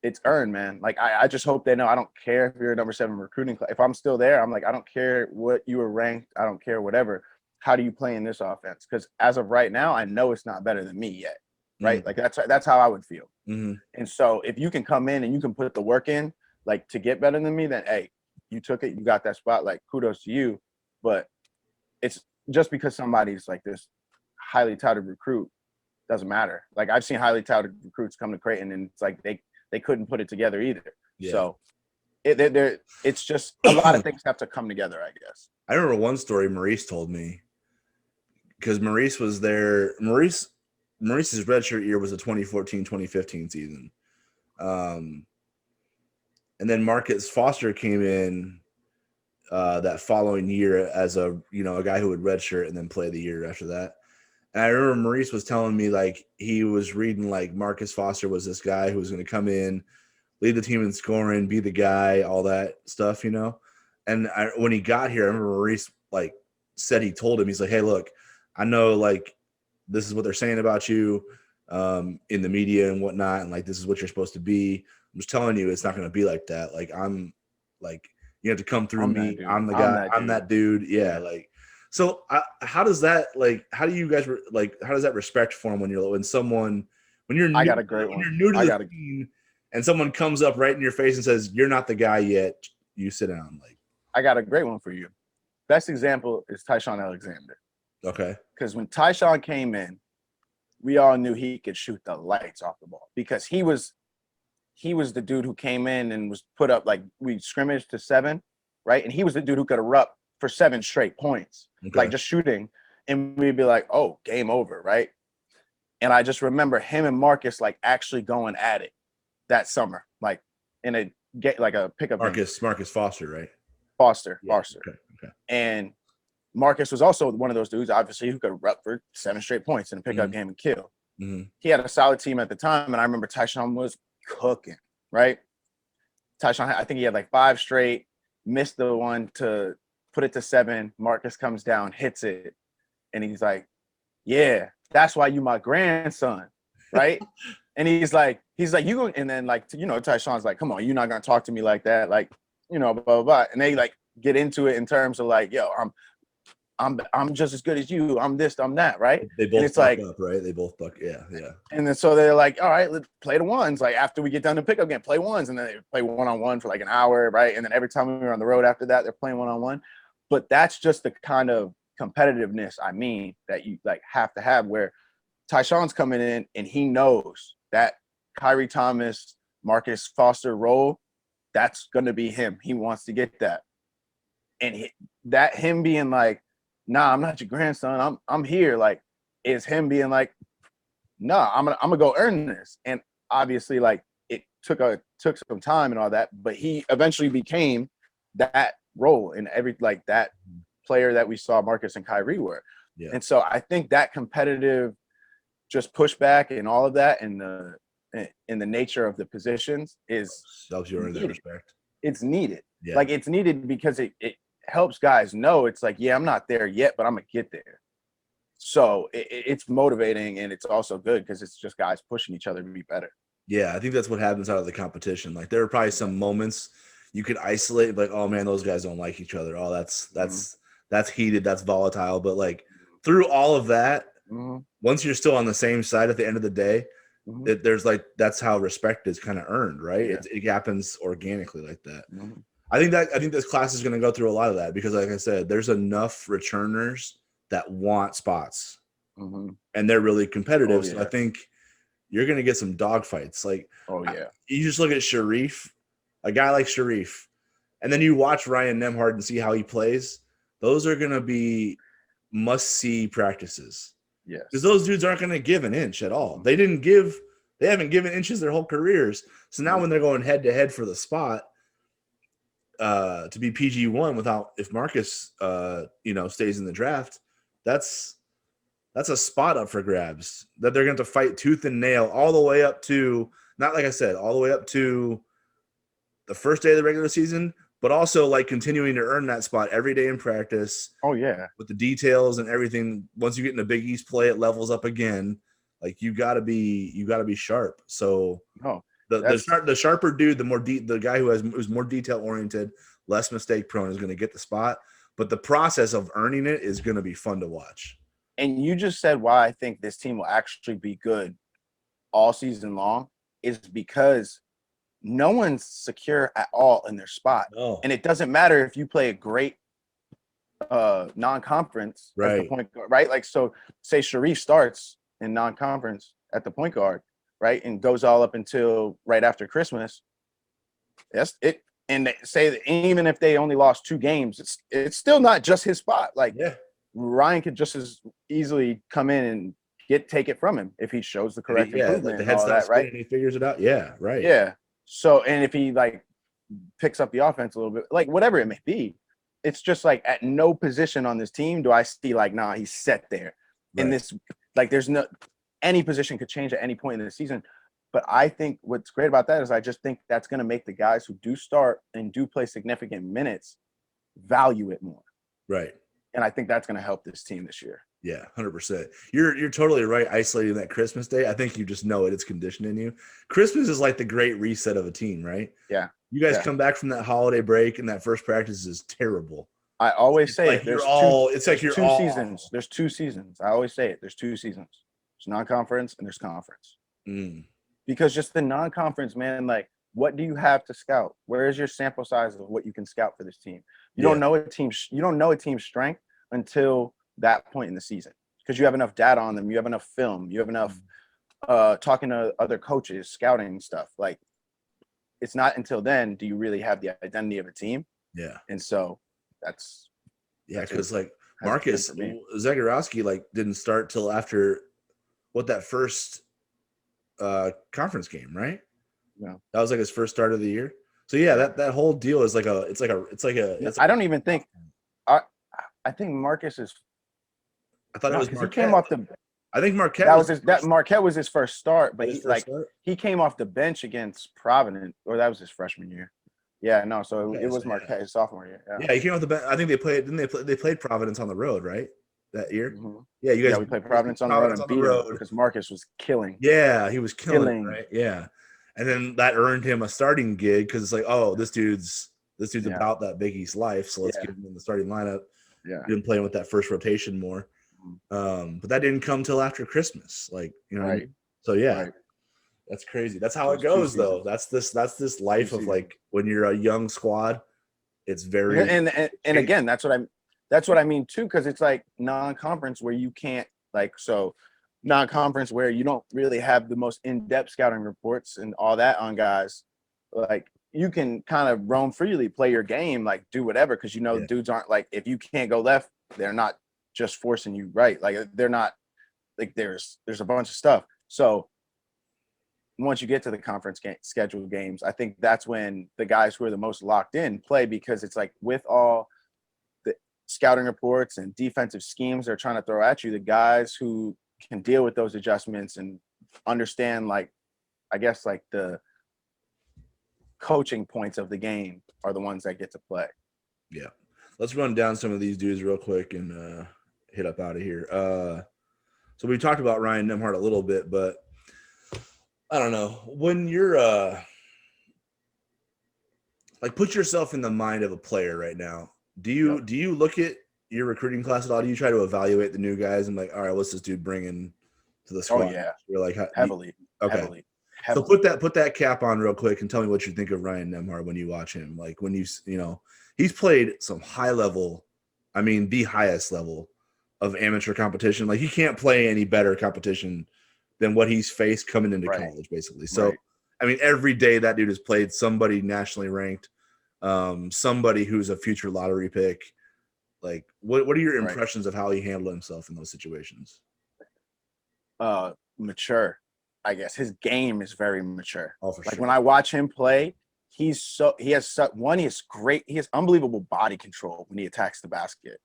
it's earned, man. Like I just hope they know I don't care if you're a number 7 recruiting class. If I'm still there, I'm like, I don't care what you were ranked, I don't care whatever. How do you play in this offense? Because as of right now, I know it's not better than me yet. Right. Like that's how I would feel. And so if you can come in and you can put the work in, like to get better than me, then hey, you took it, you got that spot, like kudos to you. But it's just because somebody's like this highly touted recruit doesn't matter. Like I've seen highly touted recruits come to Creighton and it's like they couldn't put it together either. Yeah. So it's just a lot of things have to come together, I guess. I remember one story Maurice told me because Maurice was there. Maurice's redshirt year was the 2014-2015 season. And then Marcus Foster came in that following year as a guy who would redshirt and then play the year after that. And I remember Maurice was telling me like he was reading like Marcus Foster was this guy who was going to come in, lead the team in scoring, be the guy, all that stuff, you know. And when he got here, I remember Maurice like said he told him, he's like, hey, look, I know like this is what they're saying about you in the media and whatnot, and like this is what you're supposed to be. I'm just telling you, it's not going to be like that. Like I'm like you have to come through me. I'm the guy. I'm that dude. Yeah. Like so. How does that like? How do you guys like? How does that respect form when you're new I got a great one. When you're new to the team and someone comes up right in your face and says you're not the guy yet, you sit down. Like I got a great one for you. Best example is Tyshawn Alexander. Okay. Because when Tyshawn came in, we all knew he could shoot the lights off the ball because he was the dude who came in and was put up, like, we scrimmaged to 7, right? And he was the dude who could erupt for 7 straight points, like just shooting. And we'd be like, oh, game over, right? And I just remember him and Marcus like actually going at it that summer, like in a pickup game. Marcus Foster, right? Foster. Okay. And Marcus was also one of those dudes, obviously, who could erupt for 7 straight points in a pickup game and kill. He had a solid team at the time, and I remember Tyshawn was cooking, right? Tyshawn, I think he had like 5 straight, missed the one to put it to 7. Marcus comes down, hits it, and he's like, yeah, that's why you my grandson, right? And he's like, you, and then like, Tyshawn's like, come on, you're not gonna talk to me like that, like, blah, blah, blah. And they like get into it in terms of like, yo, I'm just as good as you. I'm this, I'm that, right? They both buck up, right? They both buck, yeah. And then so they're like, all right, let's play the ones. Like after we get done the pickup game, play ones, and then they play one-on-one for like an hour, right? And then every time we were on the road after that, they're playing one-on-one. But that's just the kind of competitiveness that you like have to have, where Tyshawn's coming in and he knows that Kyrie Thomas, Marcus Foster role, that's gonna be him. He wants to get that, and him being like, nah, I'm not your grandson. I'm here. Like, is him being like, nah, I'm gonna go earn this. And obviously, like, it took some time and all that, but he eventually became that role in every, like, that player that we saw Marcus and Kyrie were. Yeah. And so I think that competitive just pushback and all of that, and the nature of the positions helps you earn that respect. It's needed. Yeah. Like, it's needed because it helps guys know it's like, yeah, I'm not there yet, but I'm gonna get there. So it's motivating, and it's also good because it's just guys pushing each other to be better. Yeah, I think that's what happens out of the competition. Like, there are probably some moments you could isolate, like, oh man, those guys don't like each other. Oh, that's heated, that's volatile. But like, through all of that, once you're still on the same side at the end of the day, there's like, that's how respect is kind of earned, right? Yeah. It happens organically like that. I think this class is going to go through a lot of that because, like I said, there's enough returners that want spots, and they're really competitive. So I think you're going to get some dogfights. Like, you just look at Sharif, a guy like Sharif, and then you watch Ryan Nemhard and see how he plays. Those are going to be must-see practices. Yes, because those dudes aren't going to give an inch at all. They haven't given inches their whole careers. So now when they're going head-to-head for the spot, to be PG1 if Marcus stays in the draft, that's a spot up for grabs that they're going to fight tooth and nail all the way up to, not like I said, all the way up to the first day of the regular season, but also like continuing to earn that spot every day in practice. Oh yeah, with the details and everything. Once you get in a Big East play, it levels up again. Like, you got to be sharp. So the sharper dude, the guy who's more detail oriented, less mistake prone, is going to get the spot. But the process of earning it is going to be fun to watch. And you just said why I think this team will actually be good all season long is because no one's secure at all in their spot. No. And it doesn't matter if you play a great non-conference at the point guard, right? Like, so say Sharif starts in non-conference at the point guard, right, and goes all up until right after Christmas. That's it. And they say that even if they only lost 2 games, it's still not just his spot. Like, Ryan could just as easily come in and take it from him if he shows the correct improvement. Like the head starts spinning and he figures it out. Yeah, right. Yeah. So, and if he like picks up the offense a little bit, like whatever it may be, it's just like at no position on this team do I see like, nah, he's set there. Right. In this, like, there's no, any position could change at any point in the season. But I think what's great about that is I just think that's going to make the guys who do start and do play significant minutes value it more. Right. And I think that's going to help this team this year. Yeah, 100%. You're totally right. Isolating that Christmas day, I think you just know it. It's conditioned in you. Christmas is like the great reset of a team, right? Yeah. You guys come back from that holiday break, and that first practice is terrible. I always say like there's two seasons. There's 2 seasons. I always say it. There's 2 seasons. There's non-conference and there's conference. Because just the non-conference, man, like, what do you have to scout? Where is your sample size of what you can scout for this team? You don't know a team's strength until that point in the season because you have enough data on them, you have enough film, you have enough talking to other coaches, scouting stuff. Like, it's not until then do you really have the identity of a team. Yeah. And so that's because like Marcus Zagorowski like didn't start till after that first conference game, right? Yeah. That was like his first start of the year. So yeah, that whole deal is like I don't even think I think Marcus is. I thought it was Marquette. He came off the. I think Marquette. Marquette was his first start, but he came off the bench against Providence, or that was his freshman year. Yeah, no, so it was Marquette his sophomore year. Yeah, he came off the bench. I think they played. They played Providence on the road, right? That year. Mm-hmm. Yeah, you guys. Yeah, we played Providence on the road and beat him because Marcus was killing. Yeah, he was killing. Right. Yeah, and then that earned him a starting gig because it's like, oh, this dude's about that Big East life, so let's get him in the starting lineup. Yeah, been playing with that first rotation more. But that didn't come till after Christmas, like, you know. Right. So yeah, that's crazy. That's how it goes, though. That's this life of like when you're a young squad. It's very and again, that's what I mean too, because it's like non-conference where you can't non-conference where you don't really have the most in-depth scouting reports and all that on guys. Like, you can kind of roam freely, play your game, like do whatever, because dudes aren't like, if you can't go left, they're not just forcing you right. Like, they're not like there's a bunch of stuff. So once you get to the conference scheduled games, I think that's when the guys who are the most locked in play, because it's like with all the scouting reports and defensive schemes they're trying to throw at you, the guys who can deal with those adjustments and understand, like, I guess, like the coaching points of the game are the ones that get to play. Yeah. Let's run down some of these dudes real quick and hit up out of here. So we talked about Ryan Nembhard a little bit, but I don't know. When you're like, put yourself in the mind of a player right now. Do you look at your recruiting class at all? Do you try to evaluate the new guys and like, all right, what's this dude bringing to the squad? Oh yeah, you're like heavily. So put that cap on real quick and tell me what you think of Ryan Nembhard when you watch him. Like, when he's played some high level, I mean the highest level of amateur competition. Like, he can't play any better competition than what he's faced coming into college, basically. So, I mean, every day that dude has played somebody nationally ranked, somebody who's a future lottery pick. Like, what are your impressions of how he handled himself in those situations? Mature, I guess. His game is very mature. Oh, for sure. Like, when I watch him play, he has unbelievable body control when he attacks the basket.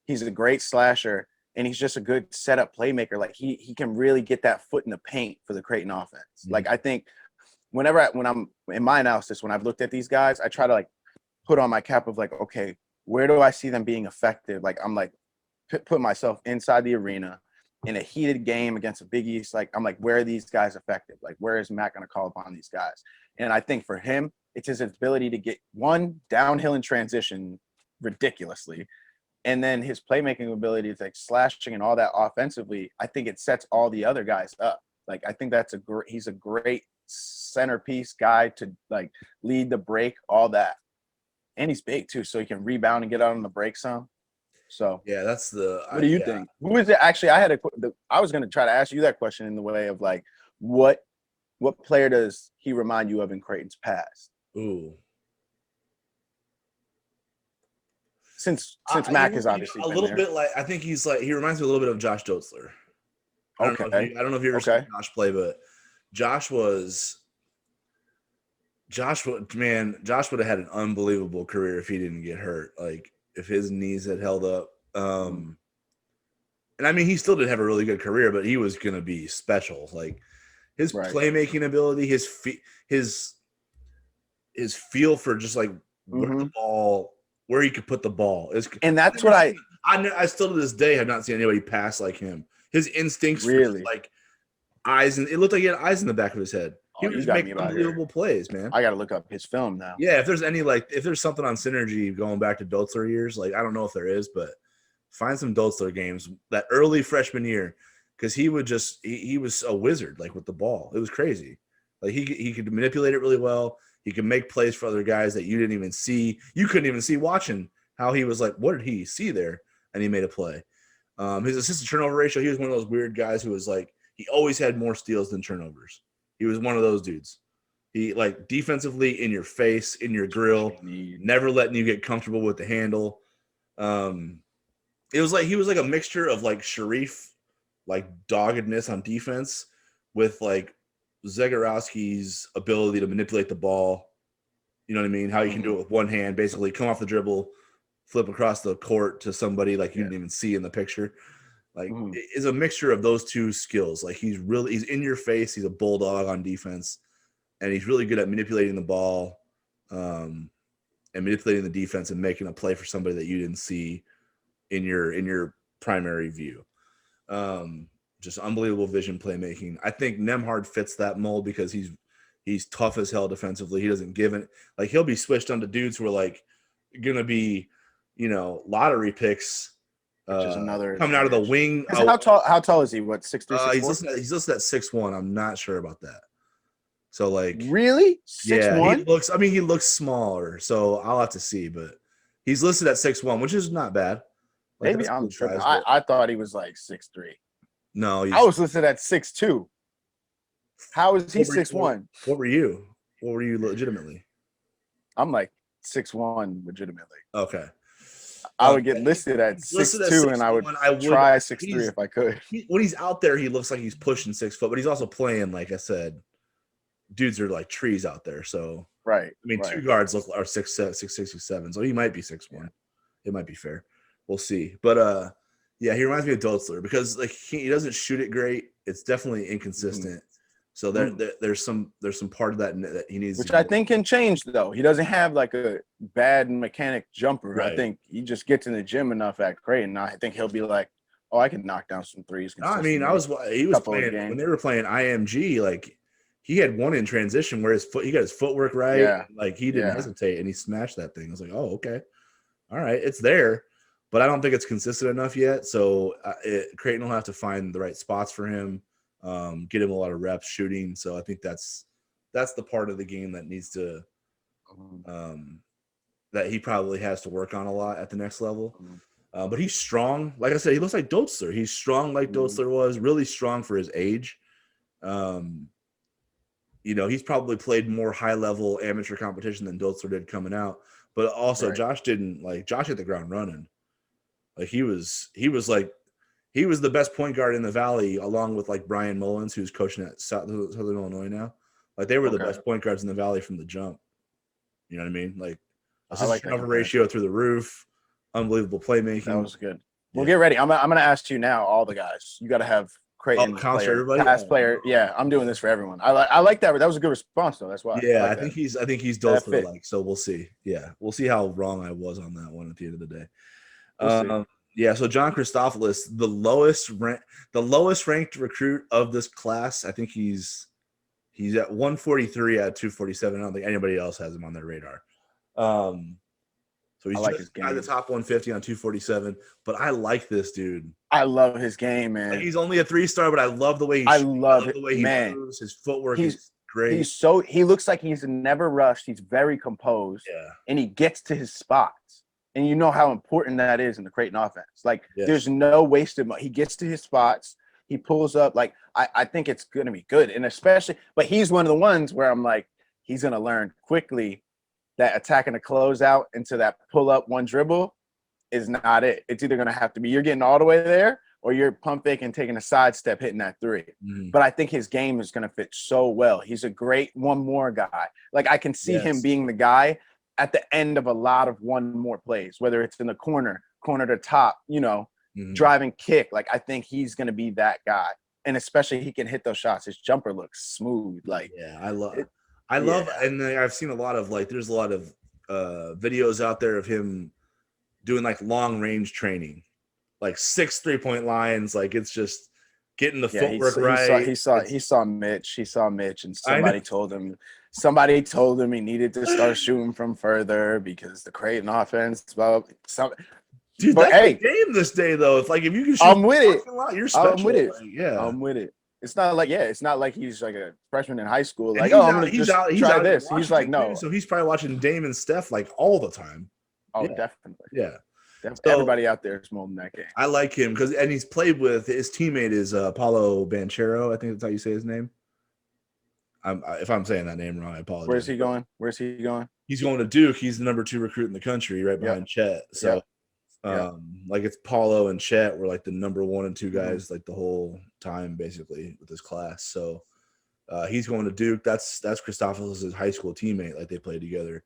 He's a great slasher, and he's just a good setup playmaker. Like, he can really get that foot in the paint for the Creighton offense. Mm-hmm. Like, I think when I'm in my analysis, when I've looked at these guys, I try to like put on my cap of like, okay, where do I see them being effective? Like, I'm like put myself inside the arena in a heated game against a Big East. Like, I'm like, where are these guys effective? Like, where is Matt going to call upon these guys? And I think for him, it's his ability to get one downhill in transition ridiculously. And then his playmaking ability is like slashing and all that offensively. I think it sets all the other guys up. Like, I think he's a great centerpiece guy to like lead the break, all that. And he's big too, so he can rebound and get out on the break some. So yeah, that's what do you think? Who is it? Actually, I was going to try to ask you that question in the way of like, what player does he remind you of in Creighton's past? Ooh. Since Mac is obviously a little bit like, I think he reminds me a little bit of Josh Dotzler. I don't know if you ever saw Josh play, but Josh would have had an unbelievable career if he didn't get hurt. Like, if his knees had held up. And I mean, he still did have a really good career, but he was going to be special. Like, his playmaking ability, his feel for just like where the ball, where he could put the ball is. And that's what I still to this day have not seen anybody pass like him. His instincts really for like eyes, and it looked like he had eyes in the back of his head. He was making unbelievable plays, man. I got to look up his film now. Yeah, if there's something on Synergy going back to Dotzler years, like, I don't know if there is, but find some Dotzler games that early freshman year, because he was a wizard, like, with the ball. It was crazy. Like, he could manipulate it really well. He could make plays for other guys that you didn't even see. You couldn't even see watching how he was like, what did he see there? And he made a play. His assist to turnover ratio, he was one of those weird guys who was like, he always had more steals than turnovers. He was one of those dudes. He like defensively in your face, in your grill, never letting you get comfortable with the handle. It was like he was like a mixture of like Sharif, like doggedness on defense, with like Zagorowski's ability to manipulate the ball. You know what I mean? How you can do it with one hand, basically come off the dribble, flip across the court to somebody like you didn't even see in the picture. Like it's a mixture of those two skills. Like he's in your face. He's a bulldog on defense, and he's really good at manipulating the ball, and manipulating the defense and making a play for somebody that you didn't see in your primary view. Just unbelievable vision playmaking. I think Nembhard fits that mold because he's tough as hell defensively. He doesn't give it. Like he'll be switched onto dudes who are like gonna be, lottery picks. Which is another coming out of the wing. How tall is he? What, 6'3", he's listed at 6'1". I'm not sure about that. So like really? 6'1"? He looks smaller, so I'll have to see, but he's listed at 6'1", which is not bad. Like, maybe I'm tripping. I thought he was like 6'3". No, I was listed at 6'2". How is he 6'1"? What were you? What were you legitimately? I'm like 6'1" legitimately. Okay. I would get listed at 6'2", and I would try 6'3" if I could. When he's out there, he looks like he's pushing 6 foot, but he's also playing, like I said, dudes are like trees out there. So right. Two guards are 6'6", 6'7", so he might be 6'1". Yeah. It might be fair. We'll see. But he reminds me of Dotzler because like he doesn't shoot it great. It's definitely inconsistent. So there's some part of that he needs, which I think can change though. He doesn't have like a bad mechanic jumper. Right. I think he just gets in the gym enough at Creighton. I think he'll be like, oh, I can knock down some threes. He was playing when they were playing IMG. Like he had one in transition where he got his footwork right. Yeah. Like he didn't hesitate and he smashed that thing. I was like, oh, okay, all right, it's there, but I don't think it's consistent enough yet. So Creighton will have to find the right spots for him. Get him a lot of reps shooting. So I think that's the part of the game that needs to that he probably has to work on a lot at the next level. But he's strong. Like I said, he looks like Dotzler. He's strong like Dotzler was, really strong for his age. He's probably played more high-level amateur competition than Dotzler did coming out. But also Josh hit the ground running. Like he was the best point guard in the Valley, along with like Brian Mullins, who's coaching at Southern Illinois now. Like they were the best point guards in the Valley from the jump. You know what I mean? Like assist turnover ratio through the roof, unbelievable playmaking. That was good. Well, get ready. I'm gonna ask you now, all the guys. You got to have Creighton past player. Yeah, I'm doing this for everyone. I like that. That was a good response though. That's why. Yeah, I think he's Dotzler like. So we'll see. Yeah, we'll see how wrong I was on that one at the end of the day. Yeah, so John Christophilus, the lowest ranked recruit of this class. I think he's at 143 out of 247. I don't think anybody else has him on their radar. So he's just at the top 150 on 247. But I like this dude. I love his game, man. Like, he's only a 3-star, but I love the way he moves. His footwork is great. He looks like he's never rushed. He's very composed. Yeah. And he gets to his spots. And you know how important that is in the Creighton offense. Like, there's no wasted money. He gets to his spots. He pulls up. Like, I think it's going to be good. And especially – but he's one of the ones where I'm like, he's going to learn quickly that attacking a closeout into that pull-up one dribble is not it. It's either going to have to be you're getting all the way there or you're pump faking and taking a sidestep hitting that three. But I think his game is going to fit so well. He's a great one-more guy. Like, I can see him being the guy – at the end of a lot of one more plays, whether it's in the corner to top, driving kick. Like, I think he's going to be that guy. And especially he can hit those shots. His jumper looks smooth. Like, yeah, I love, and I've seen a lot of there's a lot of videos out there of him doing like long range training, like 6 3-point lines. Like it's just getting the footwork right. He saw Mitch and somebody told him he needed to start shooting from further because the Creighton offense. Dude, that's the game this day though. It's like if you can shoot, I'm with it. You're special. I'm with it. Like, I'm with it. It's not like he's like a freshman in high school. Like, I'm gonna try this. He's like, no. So he's probably watching Dame and Steph like all the time. Oh, definitely. Yeah. Everybody out there is molding that game. I like him and he's played with his teammate is Paulo Banchero. I think that's how you say his name. If I'm saying that name wrong, I apologize. Where's he going? He's going to Duke. He's the number 2 recruit in the country, right behind Chet. So, like it's Paulo and Chet were like the number 1 and 2 guys like the whole time basically with this class. So, he's going to Duke. That's Christopoulos' high school teammate. Like they played together.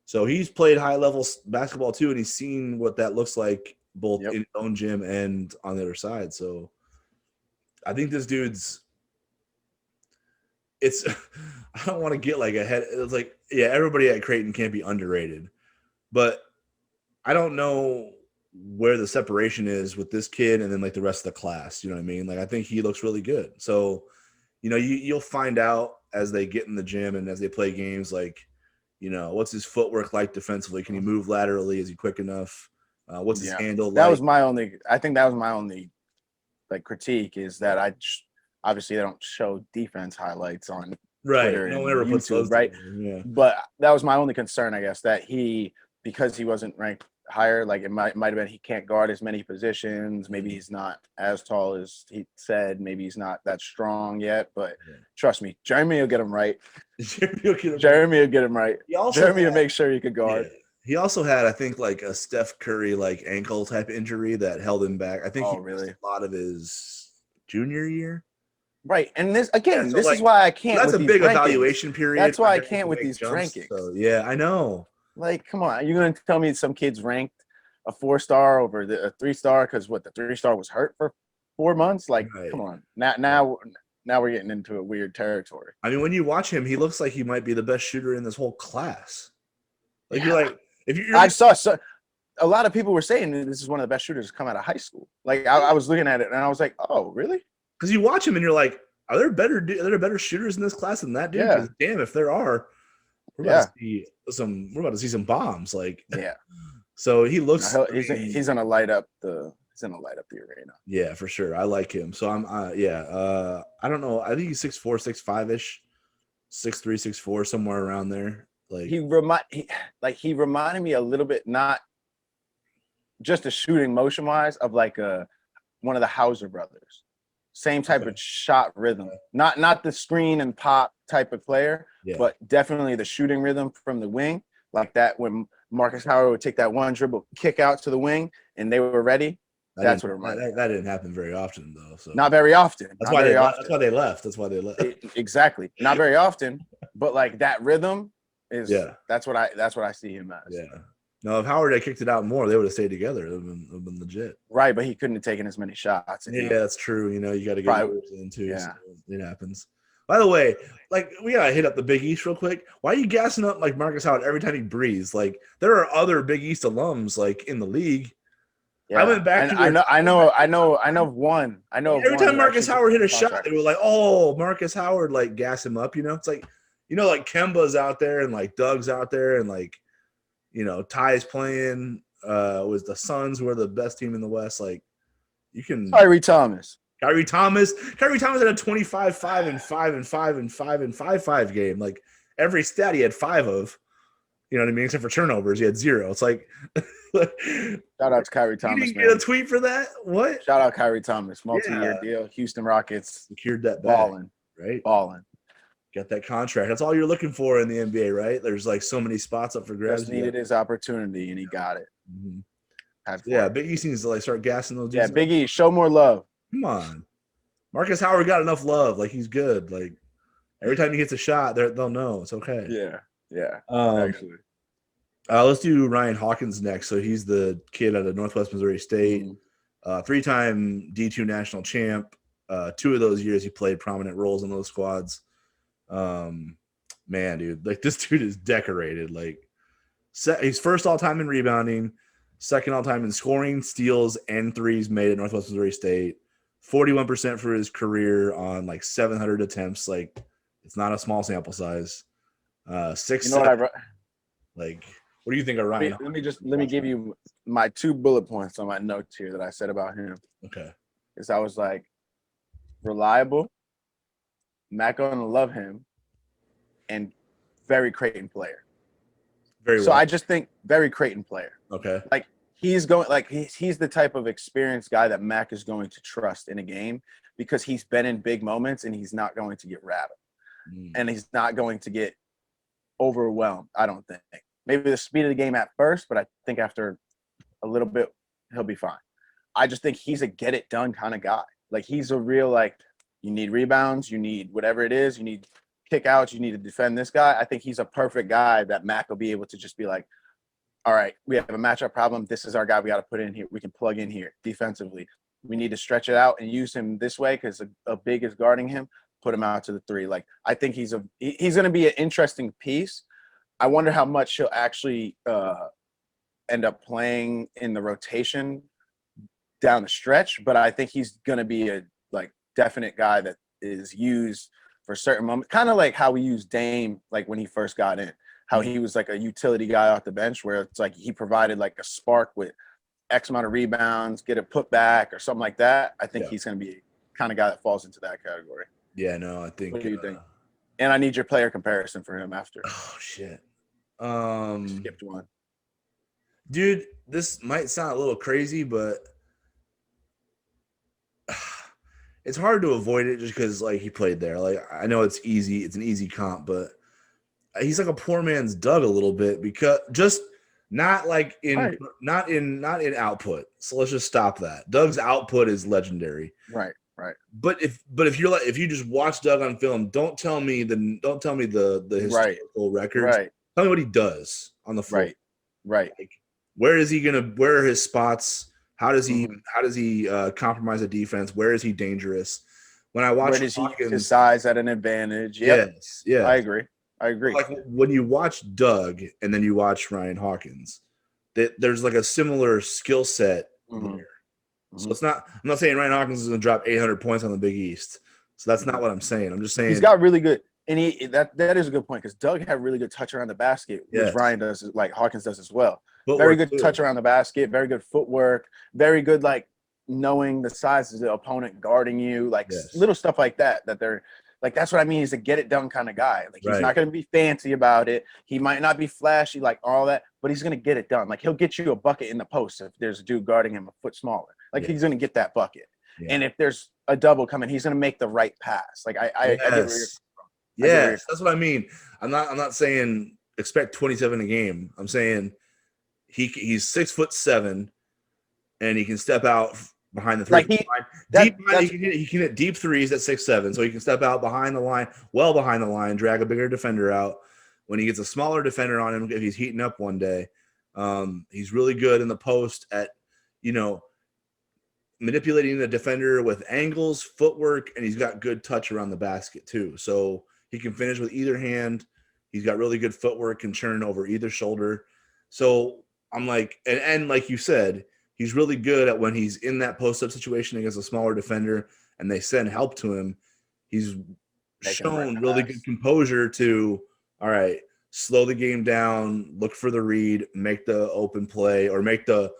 So he's played high level basketball too, and he's seen what that looks like both in his own gym and on the other side. So I think this dude's. I don't want to get like ahead. It's like, yeah, everybody at Creighton can't be underrated, but I don't know where the separation is with this kid and then like the rest of the class. You know what I mean? Like I think he looks really good. So, you'll find out as they get in the gym and as they play games, like. What's his footwork like defensively? Can he move laterally? Is he quick enough? What's his handle like? That was my only like critique is that obviously they don't show defense highlights on Twitter no one ever puts those right? Yeah. But that was my only concern, I guess, that because he wasn't ranked higher, like it might have been he can't guard as many positions. Maybe he's not as tall as he said. Maybe he's not that strong yet. But trust me, Jeremy will get him right. Jeremy will get him right. Jeremy will make sure he could guard. Yeah. He also had, I think, like a Steph Curry like ankle type injury that held him back. I think he missed a lot of his junior year. Right, and this again, this is why I can't. That's a big evaluation period. That's why I can't with these rankings. So, yeah, I know. Like, come on, you're gonna tell me some kids ranked a 4-star over a 3-star because the 3-star was hurt for 4 months? Like, come on, now we're getting into a weird territory. I mean, when you watch him, he looks like he might be the best shooter in this whole class. Like you're like, I saw a lot of people were saying that this is one of the best shooters to come out of high school. Like I was looking at it and I was like, oh, really? Because you watch him and you're like, are there better shooters in this class than that dude? Yeah. Damn, if there are, we're about to see some bombs. Like, so he looks. He's gonna light up the arena. Yeah, for sure. I like him. So I'm. I don't know. I think he's 6'4", 6'5" ish, 6'3", 6'4", somewhere around there. Like he reminded me a little bit, not just a shooting motion wise, of like one of the Hauser brothers. Same type of shot rhythm, not the screen and pop type of player, but definitely the shooting rhythm from the wing, like that when Marcus Howard would take that one dribble, kick out to the wing, and they were ready. That's what it reminded me. That didn't happen very often, though. So not very often. That's why they left. That's why they left. Exactly. Not very often, but like that rhythm is. That's what I see him as. Yeah. No, if Howard had kicked it out more, they would have stayed together. It would have been legit. Right, but he couldn't have taken as many shots. Yeah, that's true. You got to get yours in too. Yeah. So it happens. By the way, like we gotta hit up the Big East real quick. Why are you gassing up like Marcus Howard every time he breathes? Like there are other Big East alums like in the league. Yeah. I went back to I know one. Every time Marcus Howard hit a shot, they were like, "Oh, Marcus Howard!" Like gas him up. It's like, like Kemba's out there and like Doug's out there and like. Ty's playing was the Suns, who are the best team in the West. Like, you can Kyrie Thomas had a 25, 5 and 5 and 5 and 5 and 5 game. Like every stat he had 5 of. You know what I mean? Except for turnovers, he had 0. It's like shout out to Kyrie Thomas. You didn't get a tweet for that? What? Shout out Kyrie Thomas, multi-year deal. Houston Rockets secured that bag, balling. Get that contract. That's all you're looking for in the NBA, right? There's like so many spots up for grabs. Just needed his opportunity, and he got it. Mm-hmm. Big East needs to like start gassing those dudes. Yeah, Big East, show more love. Come on, Marcus Howard got enough love. Like he's good. Like every time he hits a shot, they'll know it's okay. Yeah. Actually, let's do Ryan Hawkins next. So he's the kid out of Northwest Missouri State, 3-time D2 national champ. 2 of those years he played prominent roles in those squads. Man, dude, like this dude is decorated. Like he's first all time in rebounding, second all time in scoring, steals, and threes made at Northwest Missouri State. 41% for his career on like 700 attempts. Like it's not a small sample size. 6. Like, what do you think of Ryan? Let me give you my 2 bullet points on my notes here that I said about him. Okay, because I was like reliable. Matt gonna love him, and very Creighton player. Very well. So I just think very Creighton player. Okay. Like he's going like he's the type of experienced guy that Mac is going to trust in a game because he's been in big moments and he's not going to get rattled and he's not going to get overwhelmed. I don't think. Maybe the speed of the game at first, but I think after a little bit he'll be fine. I just think he's a get it done kind of guy. Like he's a real like you need rebounds, you need whatever it is, you need kick outs, you need to defend this guy. I think he's a perfect guy that Mac will be able to just be like, all right, we have a matchup problem. This is our guy we got to put in here. We can plug in here defensively. We need to stretch it out and use him this way because a big is guarding him. Put him out to the three. Like I think he's going to be an interesting piece. I wonder how much he'll actually end up playing in the rotation down the stretch. But I think he's going to be a like definite guy that is used for certain moments, kind of like how we used Dame like when he first got in. How he was like a utility guy off the bench where it's like he provided like a spark with X amount of rebounds, get a putback or something like that. I think he's going to be kind of guy that falls into that category. Yeah, no, I think. What do you think? And I need your player comparison for him after. Oh, shit. Skipped one. Dude, this might sound a little crazy, but it's hard to avoid it just because like he played there. Like I know it's easy. It's an easy comp, but he's like a poor man's Doug a little bit because just not like in not in output. So let's just stop that. Doug's output is legendary. Right. But if you just watch Doug on film, don't tell me the historical records. Right. Tell me what he does on the floor. Right. Like, where are his spots? How does he compromise a defense? Where is he dangerous? When I watch Hawkins, his size at an advantage. Yep. Yes. Yeah. I agree. Like when you watch Doug and then you watch Ryan Hawkins, there's like a similar skill set there. So I'm not saying Ryan Hawkins is going to drop 800 points on the Big East. So that's not what I'm saying. I'm just saying he's got really good, and that is a good point because Doug had really good touch around the basket, which Ryan does, like Hawkins does as well. Very good touch around the basket, very good footwork, very good like knowing the size of the opponent guarding you, like little stuff like that. That they're like that's what I mean. He's a get it done kind of guy. Like he's not going to be fancy about it. He might not be flashy like all that, but he's going to get it done. Like he'll get you a bucket in the post if there's a dude guarding him a foot smaller. Like he's going to get that bucket. Yeah. And if there's a double coming, he's going to make the right pass. Like I get where you're from. Yes, that's what I mean. I'm not saying expect 27 a game. I'm saying he's 6'7", and he can step out behind the three. Like he can hit deep threes at 6'7", so he can step out behind the line, well behind the line, drag a bigger defender out. When he gets a smaller defender on him, if he's heating up one day, he's really good in the post at manipulating the defender with angles, footwork, and he's got good touch around the basket too. So he can finish with either hand. He's got really good footwork and churn over either shoulder. So I'm like, and like you said, he's really good at when he's in that post-up situation against a smaller defender and they send help to him. He's shown really good composure to, all right, slow the game down, look for the read, make the open play, or make the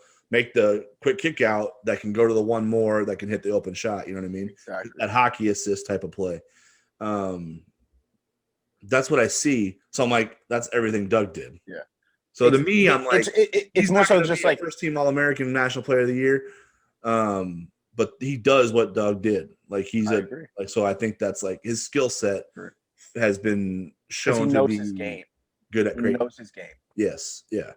quick kick out that can go to the one more that can hit the open shot. You know what I mean? Exactly. That hockey assist type of play. That's what I see. So I'm like, that's everything Doug did. Yeah. So to me, I'm like, it's more so just like first team All-American National Player of the Year. But he does what Doug did. Like so I think that's like his skill set has been shown to be his game. Good at Creighton. He knows his game. Yes. Yeah.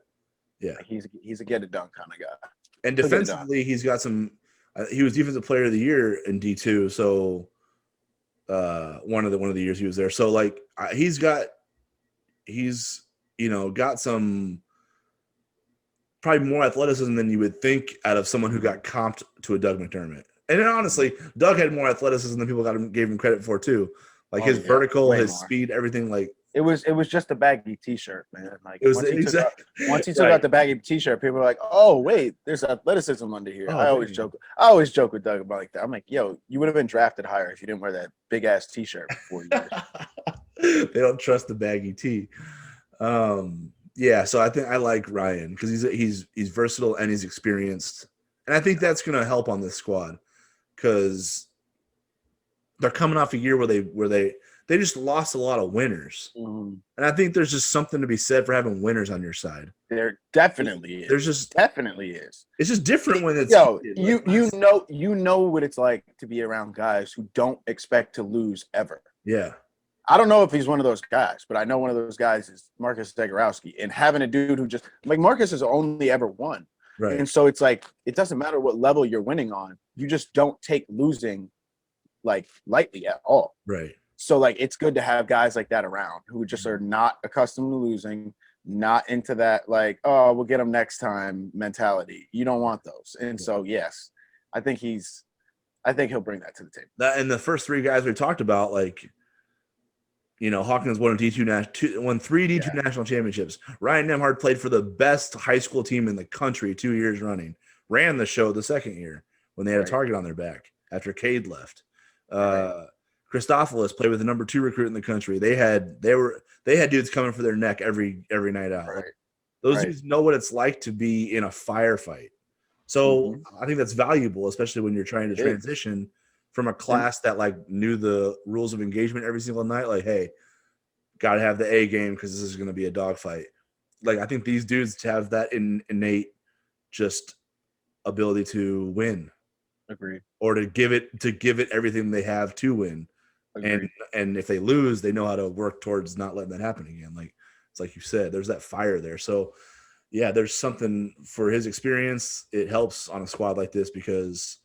Yeah. Like he's a get it done kind of guy. And defensively, he's got some. He was Defensive Player of the Year in D2. So one of the years he was there. So like he's got some probably more athleticism than you would think out of someone who got comped to a Doug McDermott. And then honestly, Doug had more athleticism than people gave him credit for too. Like his vertical, his speed, everything. Like it was just a baggy T-shirt, man. Like it was once he took out the baggy T-shirt, people were like, "Oh wait, there's athleticism under here." I always joke with Doug about like that. I'm like, "Yo, you would have been drafted higher if you didn't wear that big ass T-shirt before you." They don't trust the baggy tee. Yeah, so I think I like Ryan because he's versatile and he's experienced, and I think that's going to help on this squad because they're coming off a year where They just lost a lot of winners. Mm-hmm. And I think there's just something to be said for having winners on your side. There definitely is. There's just definitely is. It's just different when it's you know what it's like to be around guys who don't expect to lose ever. Yeah. I don't know if he's one of those guys, but I know one of those guys is Marcus Zagorowski. And having a dude who just like Marcus has only ever won. Right. And so it's like it doesn't matter what level you're winning on. You just don't take losing like lightly at all. Right. So like it's good to have guys like that around who just are not accustomed to losing, not into that like, oh, we'll get them next time mentality. You don't want those. And so yes, I think he'll bring that to the table. That and the first three guys we talked about, like, you know, Hawkins won three D2 national championships. Ryan Nemhard played for the best high school team in the country 2 years running. Ran the show the second year when they had a target on their back after Cade left. Christophilus played with the number 2 recruit in the country. They had dudes coming for their neck every night out. Right. Like, those dudes know what it's like to be in a firefight. So I think that's valuable, especially when you're trying to transition from a class that like knew the rules of engagement every single night. Like, hey, got to have the A game because this is going to be a dogfight. Like, I think these dudes have that innate just ability to win. Agreed. Or to give it everything they have to win. Agreed. And if they lose, they know how to work towards not letting that happen again. Like it's like you said, there's that fire there. So yeah, there's something for his experience. It helps on a squad like this because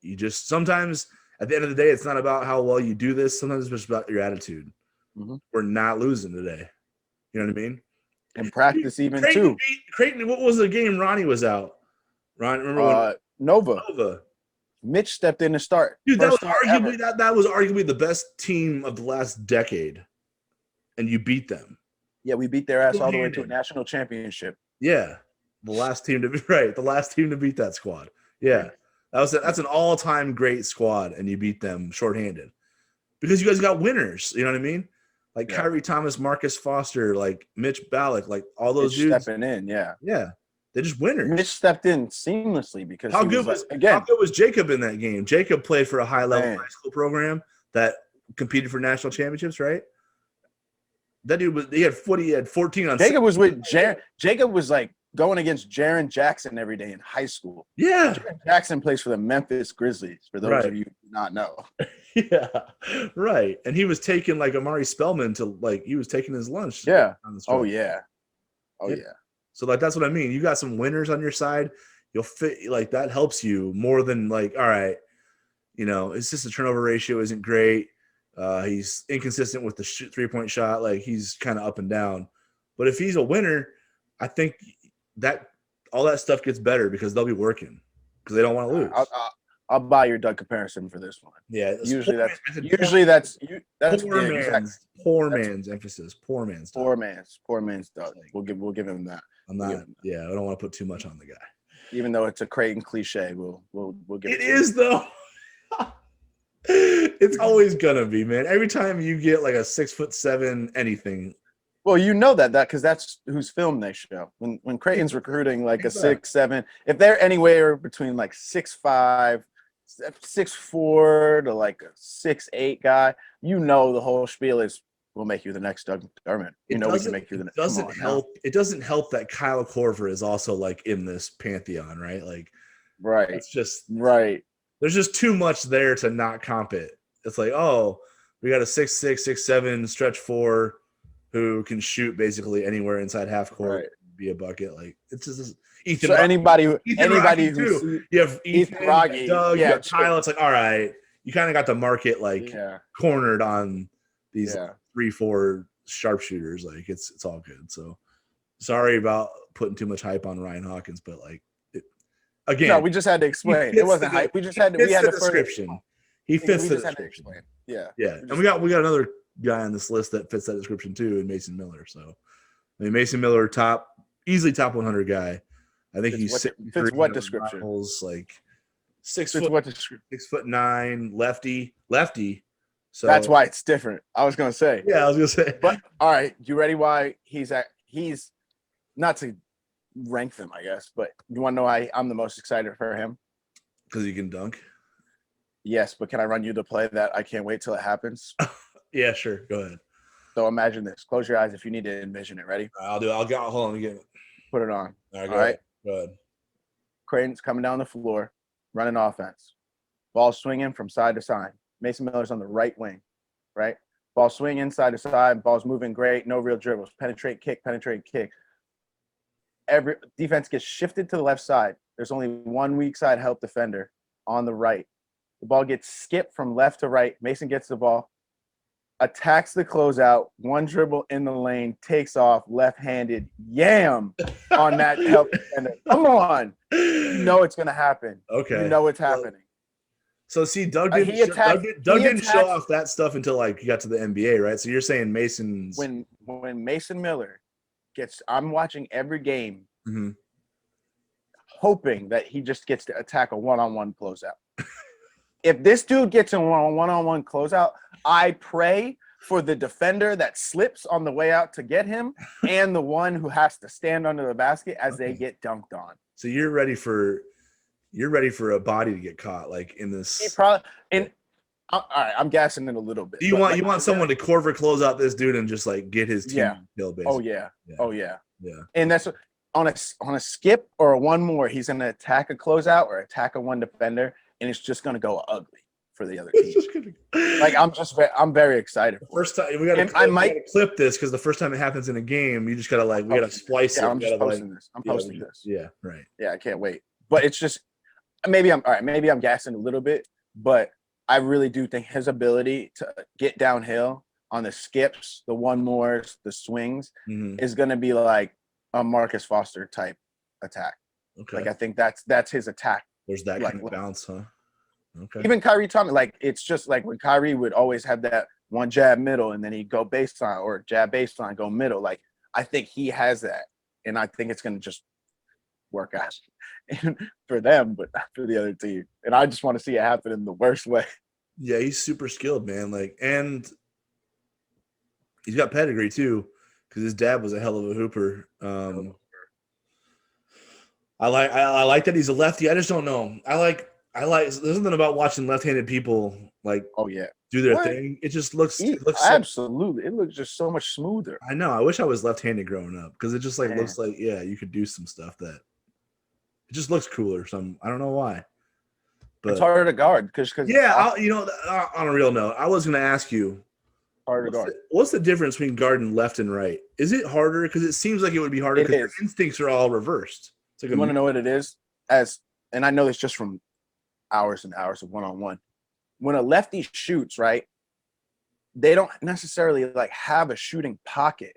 you just sometimes at the end of the day, it's not about how well you do this. Sometimes it's just about your attitude. We're not losing today. You know what I mean? And practice even Creighton too. Creighton, what was the game Ronnie was out? Ron, remember when Nova. Mitch stepped in to start. Dude, that was arguably the best team of the last decade. And you beat them. Yeah, we beat their ass all the way to a national championship. Yeah. The last team to beat that squad. Yeah. That's an all-time great squad, and you beat them shorthanded. Because you guys got winners, you know what I mean? Like Kyrie Thomas, Marcus Foster, like Mitch Ballack, like all those dudes stepping in, yeah. They're just winners. Mitch stepped in seamlessly because how good was Jacob in that game? Jacob played for a high-level high school program that competed for national championships, right? That dude he had 14 on. Jacob was with Jacob was like going against Jaren Jackson every day in high school. Yeah, Jaren Jackson plays for the Memphis Grizzlies. For those of you who do not know. Yeah, right. And he was taking like Amari Spellman to he was taking his lunch. Yeah. Oh yeah. So like that's what I mean. You got some winners on your side. You'll fit like that helps you more than like, all right, you know, it's just the turnover ratio isn't great. He's inconsistent with the 3-point shot. Like he's kind of up and down. But if he's a winner, I think that all that stuff gets better because they'll be working because they don't want to lose. I'll buy your Doug comparison for this one. Yeah, that's poor man's emphasis. Poor man's Doug. We'll give him that. I'm not. Yeah, I don't want to put too much on the guy. Even though it's a Creighton cliche, we'll give it. It is though. It's always gonna be, man. Every time you get like a 6'7" anything. Well, you know that because that's whose film they show. When Creighton's recruiting like a 6'7", if they're anywhere between like 6'5", 6'4" to like a 6'8" guy, you know the whole spiel is we'll make you the next Doug McDermott. You know we can make you the next. It doesn't help that Kyle Korver is also like in this pantheon, right? Like, right. It's just right. There's just too much there to not comp it. It's like, oh, we got a 6'6", 6'7" stretch 4 who can shoot basically anywhere inside half court, be a bucket. Like it's just Ethan. So anybody who you have Ethan, Rogge, Doug, you have Kyle. It's like, all right, you kind of got the market cornered on these 3-4 sharpshooters. Like it's all good. So sorry about putting too much hype on Ryan Hawkins, but like again, no, we just had to explain. It wasn't hype. We just had to. We had the description. He fits the description. Yeah. And we got another guy on this list that fits that description too, in Mason Miller. So, I mean, Mason Miller, easily top 100 guy. I think he's fits what description? Like 6'9", lefty. So that's why it's different. I was gonna say. Yeah, I was gonna say. But all right, you ready? Why he's not to rank them, I guess, but you want to know why I'm the most excited for him? Because he can dunk. Yes, but can I run you the play that I can't wait till it happens? Yeah, sure. Go ahead. So imagine this. Close your eyes if you need to envision it. Ready? I'll do it. Hold on. Let me get it. Put it on. All right. All right. Go ahead. Creighton's coming down the floor, running offense. Ball swinging from side to side. Mason Miller's on the right wing, right? Ball swinging side to side. Ball's moving great. No real dribbles. Penetrate, kick, penetrate, kick. Every defense gets shifted to the left side. There's only one weak side help defender on the right. The ball gets skipped from left to right. Mason gets the ball, attacks the closeout, one dribble in the lane, takes off, left-handed, yam on that help defender. Come on. You know it's going to happen. Okay. You know it's happening. So see, Doug didn't show off that stuff until like he got to the NBA, right? So you're saying Mason's when Mason Miller gets, I'm watching every game, hoping that he just gets to attack a one-on-one closeout. If this dude gets a one-on-one closeout, I pray for the defender that slips on the way out to get him and the one who has to stand under the basket as they get dunked on. So you're ready for a body to get caught, like in this. All right, I'm gassing it a little bit. You want someone to Corver close out this dude and just like get his team killed, basically. Oh yeah. And that's on a skip or a one more, he's gonna attack a closeout or attack a one defender, and it's just gonna go ugly for the other team. Like I'm very excited. First time we gotta clip this because the first time it happens in a game, you just gotta we gotta splice it. I'm posting this. Yeah, right. Yeah, I can't wait. But it's just maybe I'm gassing a little bit, but I really do think his ability to get downhill on the skips, the one mores, the swings is going to be like a Marcus Foster type attack. Okay. Like I think that's his attack. There's that kind of bounce, huh? Okay. Even Kyrie Thomas, like it's just like when Kyrie would always have that one jab middle and then he'd go baseline or jab baseline, go middle. Like I think he has that, and I think it's going to just work out for them, but not for the other team. And I just want to see it happen in the worst way. Yeah, he's super skilled, man. Like, and he's got pedigree too, because his dad was a hell of a hooper. I like that he's a lefty. I just don't know. I like. There's something about watching left-handed people like do their thing. It just looks. Absolutely. It looks just so much smoother. I know. I wish I was left-handed growing up because it just like looks like you could do some stuff that it just looks cooler. I don't know why. But it's harder to guard because on a real note, I was going to ask you, harder to guard. What's the difference between guarding left and right? Is it harder? Because it seems like it would be harder because your instincts are all reversed. It's like you want to know what it is? And I know this just from hours and hours of one-on-one. When a lefty shoots, right, they don't necessarily like have a shooting pocket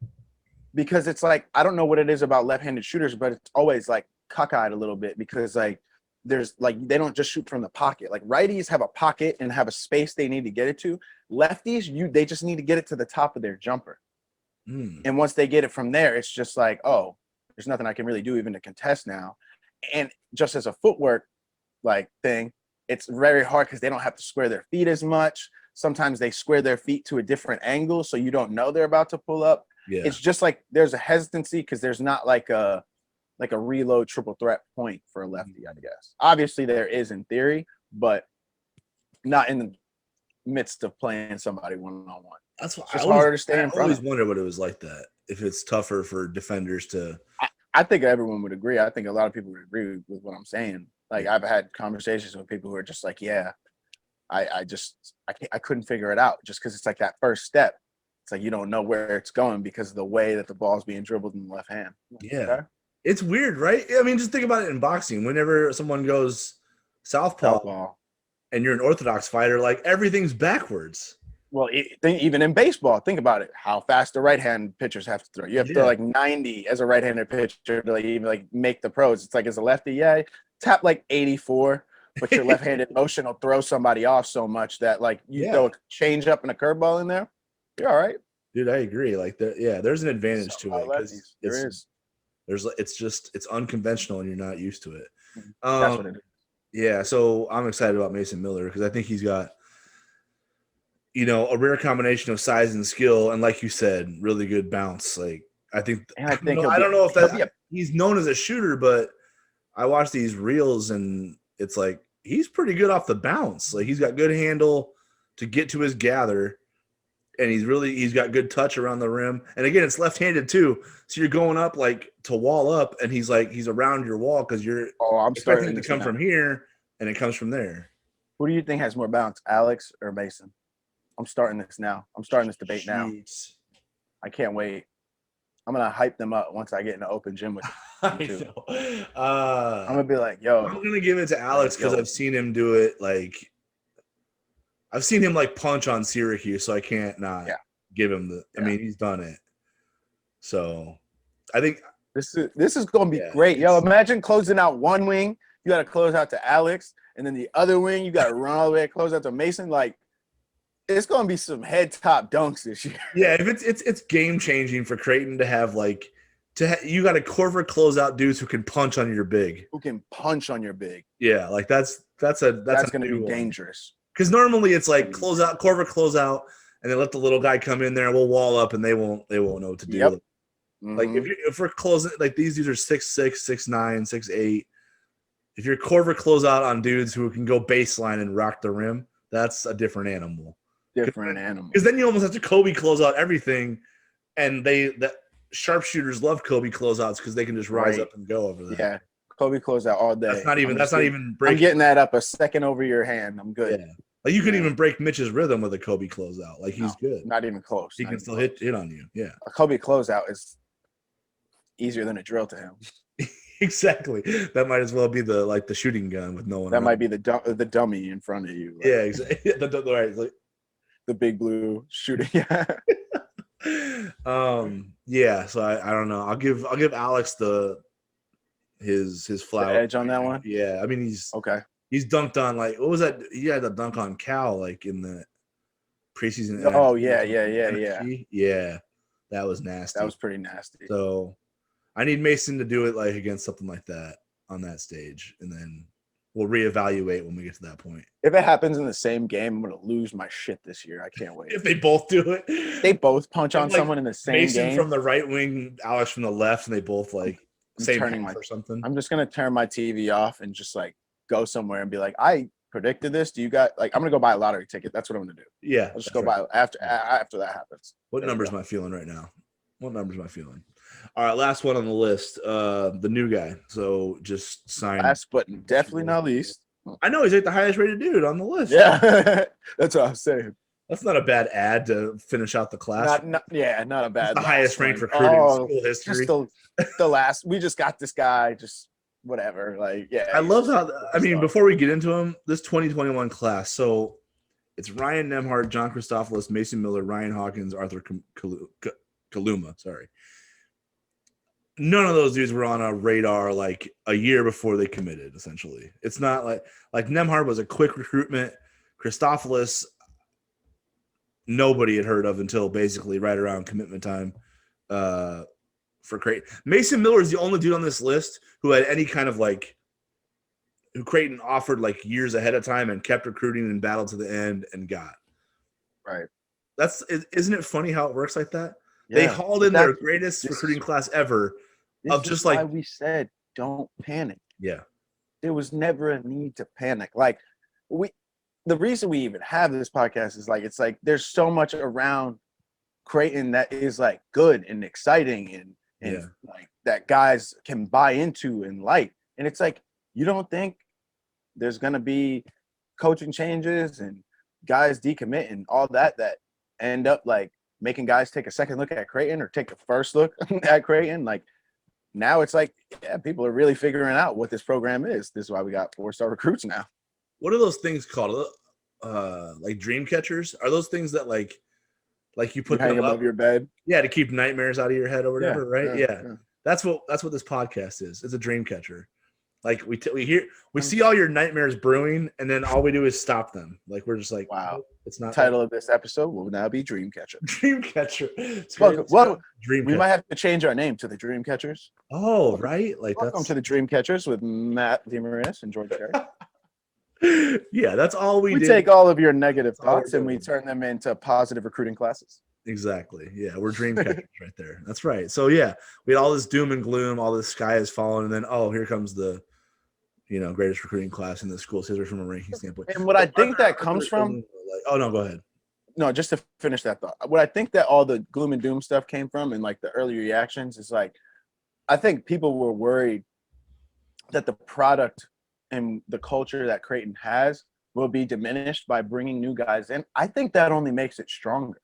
because it's like, I don't know what it is about left-handed shooters, but it's always like cockeyed a little bit because like there's like they don't just shoot from the pocket. Like righties have a pocket and have a space they need to get it to. Lefties, they just need to get it to the top of their jumper. And once they get it from there, it's just like, oh, there's nothing I can really do even to contest now. And just as a footwork like thing, it's very hard because they don't have to square their feet as much. Sometimes they square their feet to a different angle, so you don't know they're about to pull up. Yeah. It's just like there's a hesitancy because there's not like a reload triple threat point for a lefty, I guess. Obviously there is in theory, but not in the midst of playing somebody one-on-one. That's why it's harder to stay in front. I always wonder what it was like that. If it's tougher for defenders to I think everyone would agree. I think a lot of people would agree with what I'm saying. Like I've had conversations with people who are just like, yeah, I couldn't figure it out just because it's like that first step. It's like you don't know where it's going because of the way that the ball's being dribbled in the left hand. Yeah. Okay? It's weird, right? I mean, just think about it in boxing. Whenever someone goes southpaw and you're an orthodox fighter, like everything's backwards. Well, even in baseball, think about it. How fast the right-hand pitchers have to throw. You have to throw like 90 as a right-handed pitcher to like even like make the pros. It's like as a lefty, tap like 84, but your left-handed motion will throw somebody off so much that like you throw a change up and a curveball in there, you're all right. Dude, I agree. Like there's an advantage to it. It's unconventional and you're not used to it. That's what it is. Yeah, so I'm excited about Mason Miller because I think he's got a rare combination of size and skill, and like you said, really good bounce. Like I don't know if he's known as a shooter, but I watch these reels and it's like he's pretty good off the bounce. Like he's got good handle to get to his gather, and he's got good touch around the rim. And again, it's left-handed too. So you're going up like to wall up, and he's around your wall because you're expecting it to come from here, and it comes from there. Who do you think has more bounce, Alex or Mason? I'm starting this now. I'm starting this debate now. I can't wait. I'm gonna hype them up once I get in an open gym with them too. I'm gonna be like, yo. I'm gonna give it to Alex because I've seen him do it. Like, I've seen him like punch on Syracuse, so I can't not give him the. I mean, he's done it. So, I think this is gonna be great, yo. Imagine closing out one wing. You got to close out to Alex, and then the other wing, you got to run all the way, close out to Mason. Like, it's gonna be some head top dunks this year. Yeah, if it's game changing for Creighton to have like you got a Corver closeout dudes who can punch on your big. Who can punch on your big? Yeah, like that's gonna be dangerous. Because normally it's like Corver closeout, and then let the little guy come in there and we'll wall up and they won't know what to do. Yep. Like if we're closing, like these dudes are 6'6", 6'9", 6'8". If you're Corver closeout on dudes who can go baseline and rock the rim, that's a different animal. Because then you almost have to Kobe close out everything, and the sharpshooters love Kobe closeouts because they can just rise up and go over there. Yeah, Kobe closeout all day. That's not even breaking. I'm getting that up a second over your hand. I'm good. Yeah. Like you couldn't even break Mitch's rhythm with a Kobe closeout. Like he's good. Not even close. He can still hit on you. Yeah. A Kobe closeout is easier than a drill to him. Exactly. That might as well be the shooting gun with no one. That might be the dummy in front of you. Like. Yeah, exactly. The big blue shooting. Yeah. Yeah. So I don't know. I'll give Alex his flower edge on that one. Yeah. I mean he's dunked on like what was that? He had a dunk on Cal like in the preseason. Oh yeah. Yeah. That was nasty. That was pretty nasty. So I need Mason to do it like against something like that on that stage, and then we'll reevaluate when we get to that point. If it happens in the same game, I'm gonna lose my shit this year. I can't wait. If they both do it, they both punch on someone in the same Mason game. From the right wing, Alex from the left, and they both like same half or something. I'm just gonna turn my TV off and just like go somewhere and be like, I predicted this. Do you got like? I'm gonna go buy a lottery ticket. That's what I'm gonna do. Yeah, I'll just go buy after that happens. What numbers am I feeling right now? All right, last one on the list. The new guy. So just signed. Last but definitely not least. I know he's like the highest rated dude on the list. Yeah, that's what I'm saying. That's not a bad ad to finish out the class. Not a bad. The highest ranked recruiting in school history. Just the last. We just got this guy. Just whatever. Like yeah. I love how. I mean, before we get into him, this 2021 class. So it's Ryan Nembhard, John Christophilus, Mason Miller, Ryan Hawkins, Arthur Kaluma. Sorry. None of those dudes were on a radar like a year before they committed, essentially. It's not like Nembhard was a quick recruitment. Christophilus, nobody had heard of until basically right around commitment time for Creighton. Mason Miller is the only dude on this list who had any kind of like who Creighton offered like years ahead of time and kept recruiting and battled to the end and got. Right. Isn't it funny how it works like that? Yeah, they hauled in their greatest recruiting class ever. Of just like why we said don't panic. Yeah. There was never a need to panic. Like the reason we even have this podcast is like it's like there's so much around Creighton that is like good and exciting and like that guys can buy into and like. And it's like you don't think there's gonna be coaching changes and guys decommit and all that end up like making guys take a second look at Creighton or take a first look at Creighton. Like now it's like, yeah, people are really figuring out what this program is. This is why we got 4-star recruits now. What are those things called? Like dream catchers? Are those things that like you put them above your bed? Yeah, to keep nightmares out of your head or whatever, right? Yeah. That's what this podcast is. It's a dream catcher. Like we see all your nightmares brewing, and then all we do is stop them. Like we're just like, wow, it's not. The title of this episode will now be Dreamcatcher. Dreamcatcher. Well, we might have to change our name to the Dreamcatchers. Oh, right. Like welcome to the Dreamcatchers with Matt DeMarinis and George Scurry. Yeah, that's all we do. We take all of your negative thoughts and we turn them into positive recruiting classes. Exactly. Yeah, we're dream catchers right there. That's right. So yeah, we had all this doom and gloom, all this sky is falling, and then here comes the greatest recruiting class in the school's history from a ranking standpoint. And what I think that comes from go ahead. no, just to finish that thought. What I think that all the gloom and doom stuff came from and like the early reactions is like, I think people were worried that the product and the culture that Creighton has will be diminished by bringing new guys in. I think that only makes it stronger.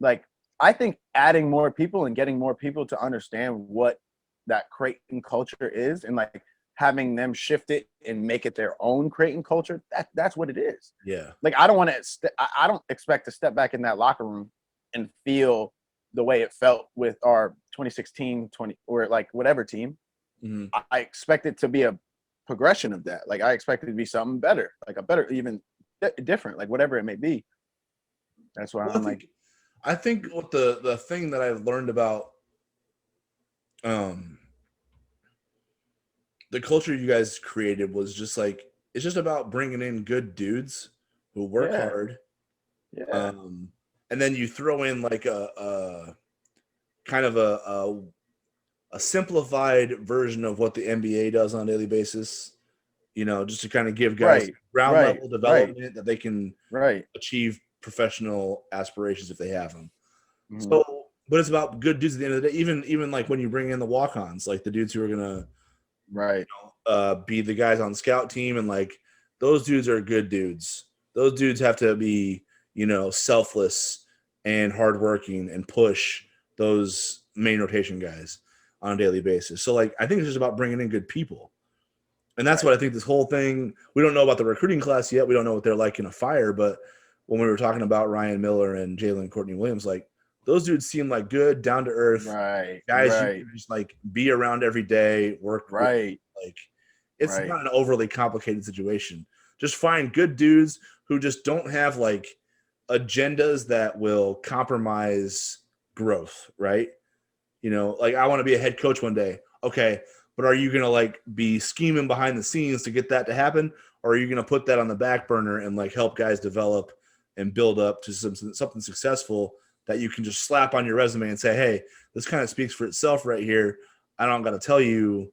Like, I think adding more people and getting more people to understand what that Creighton culture is and like having them shift it and make it their own Creighton culture, that's what it is. Yeah. Like, I don't expect to step back in that locker room and feel the way it felt with our 2016, 20 or like whatever team. Mm-hmm. I expect it to be a progression of that. Like, I expect it to be something better, like a better, even different, like whatever it may be. That's why I'm like, I think what the thing that I've learned about the culture you guys created was just like, it's just about bringing in good dudes who work hard. Yeah. And then you throw in like a kind of a simplified version of what the NBA does on a daily basis, you know, just to kind of give guys ground level development that they can achieve professional aspirations if they have them. Mm-hmm. So, but it's about good dudes at the end of the day. Even like when you bring in the walk-ons, like the dudes who are gonna be the guys on the scout team, and like those dudes are good dudes. Those dudes have to be, you know, selfless and hardworking and push those main rotation guys on a daily basis. So like, I think it's just about bringing in good people. And that's what I think this whole thing, we don't know about the recruiting class yet. We don't know what they're like in a fire, but when we were talking about Ryan Miller and Jalen Courtney Williams, like those dudes seem like good, down to earth guys you can just like be around every day, work with. Like, it's not an overly complicated situation. Just find good dudes who just don't have like agendas that will compromise growth, right? You know, like I want to be a head coach one day. Okay, but are you going to like be scheming behind the scenes to get that to happen? Or are you going to put that on the back burner and like help guys develop and build up to something successful that you can just slap on your resume and say, hey, this kind of speaks for itself right here. I don't got to tell you,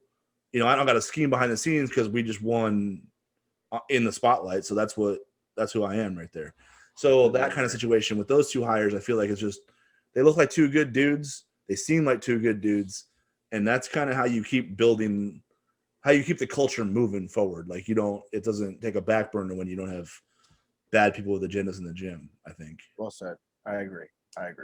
you know, I don't got to scheme behind the scenes because we just won in the spotlight. So that's who I am right there. So that kind of situation with those two hires, I feel like it's just, they look like two good dudes. They seem like two good dudes. And that's kind of how you keep building, how you keep the culture moving forward. Like it doesn't take a back burner when you don't have bad people with agendas in the gym, I think. Well said. I agree.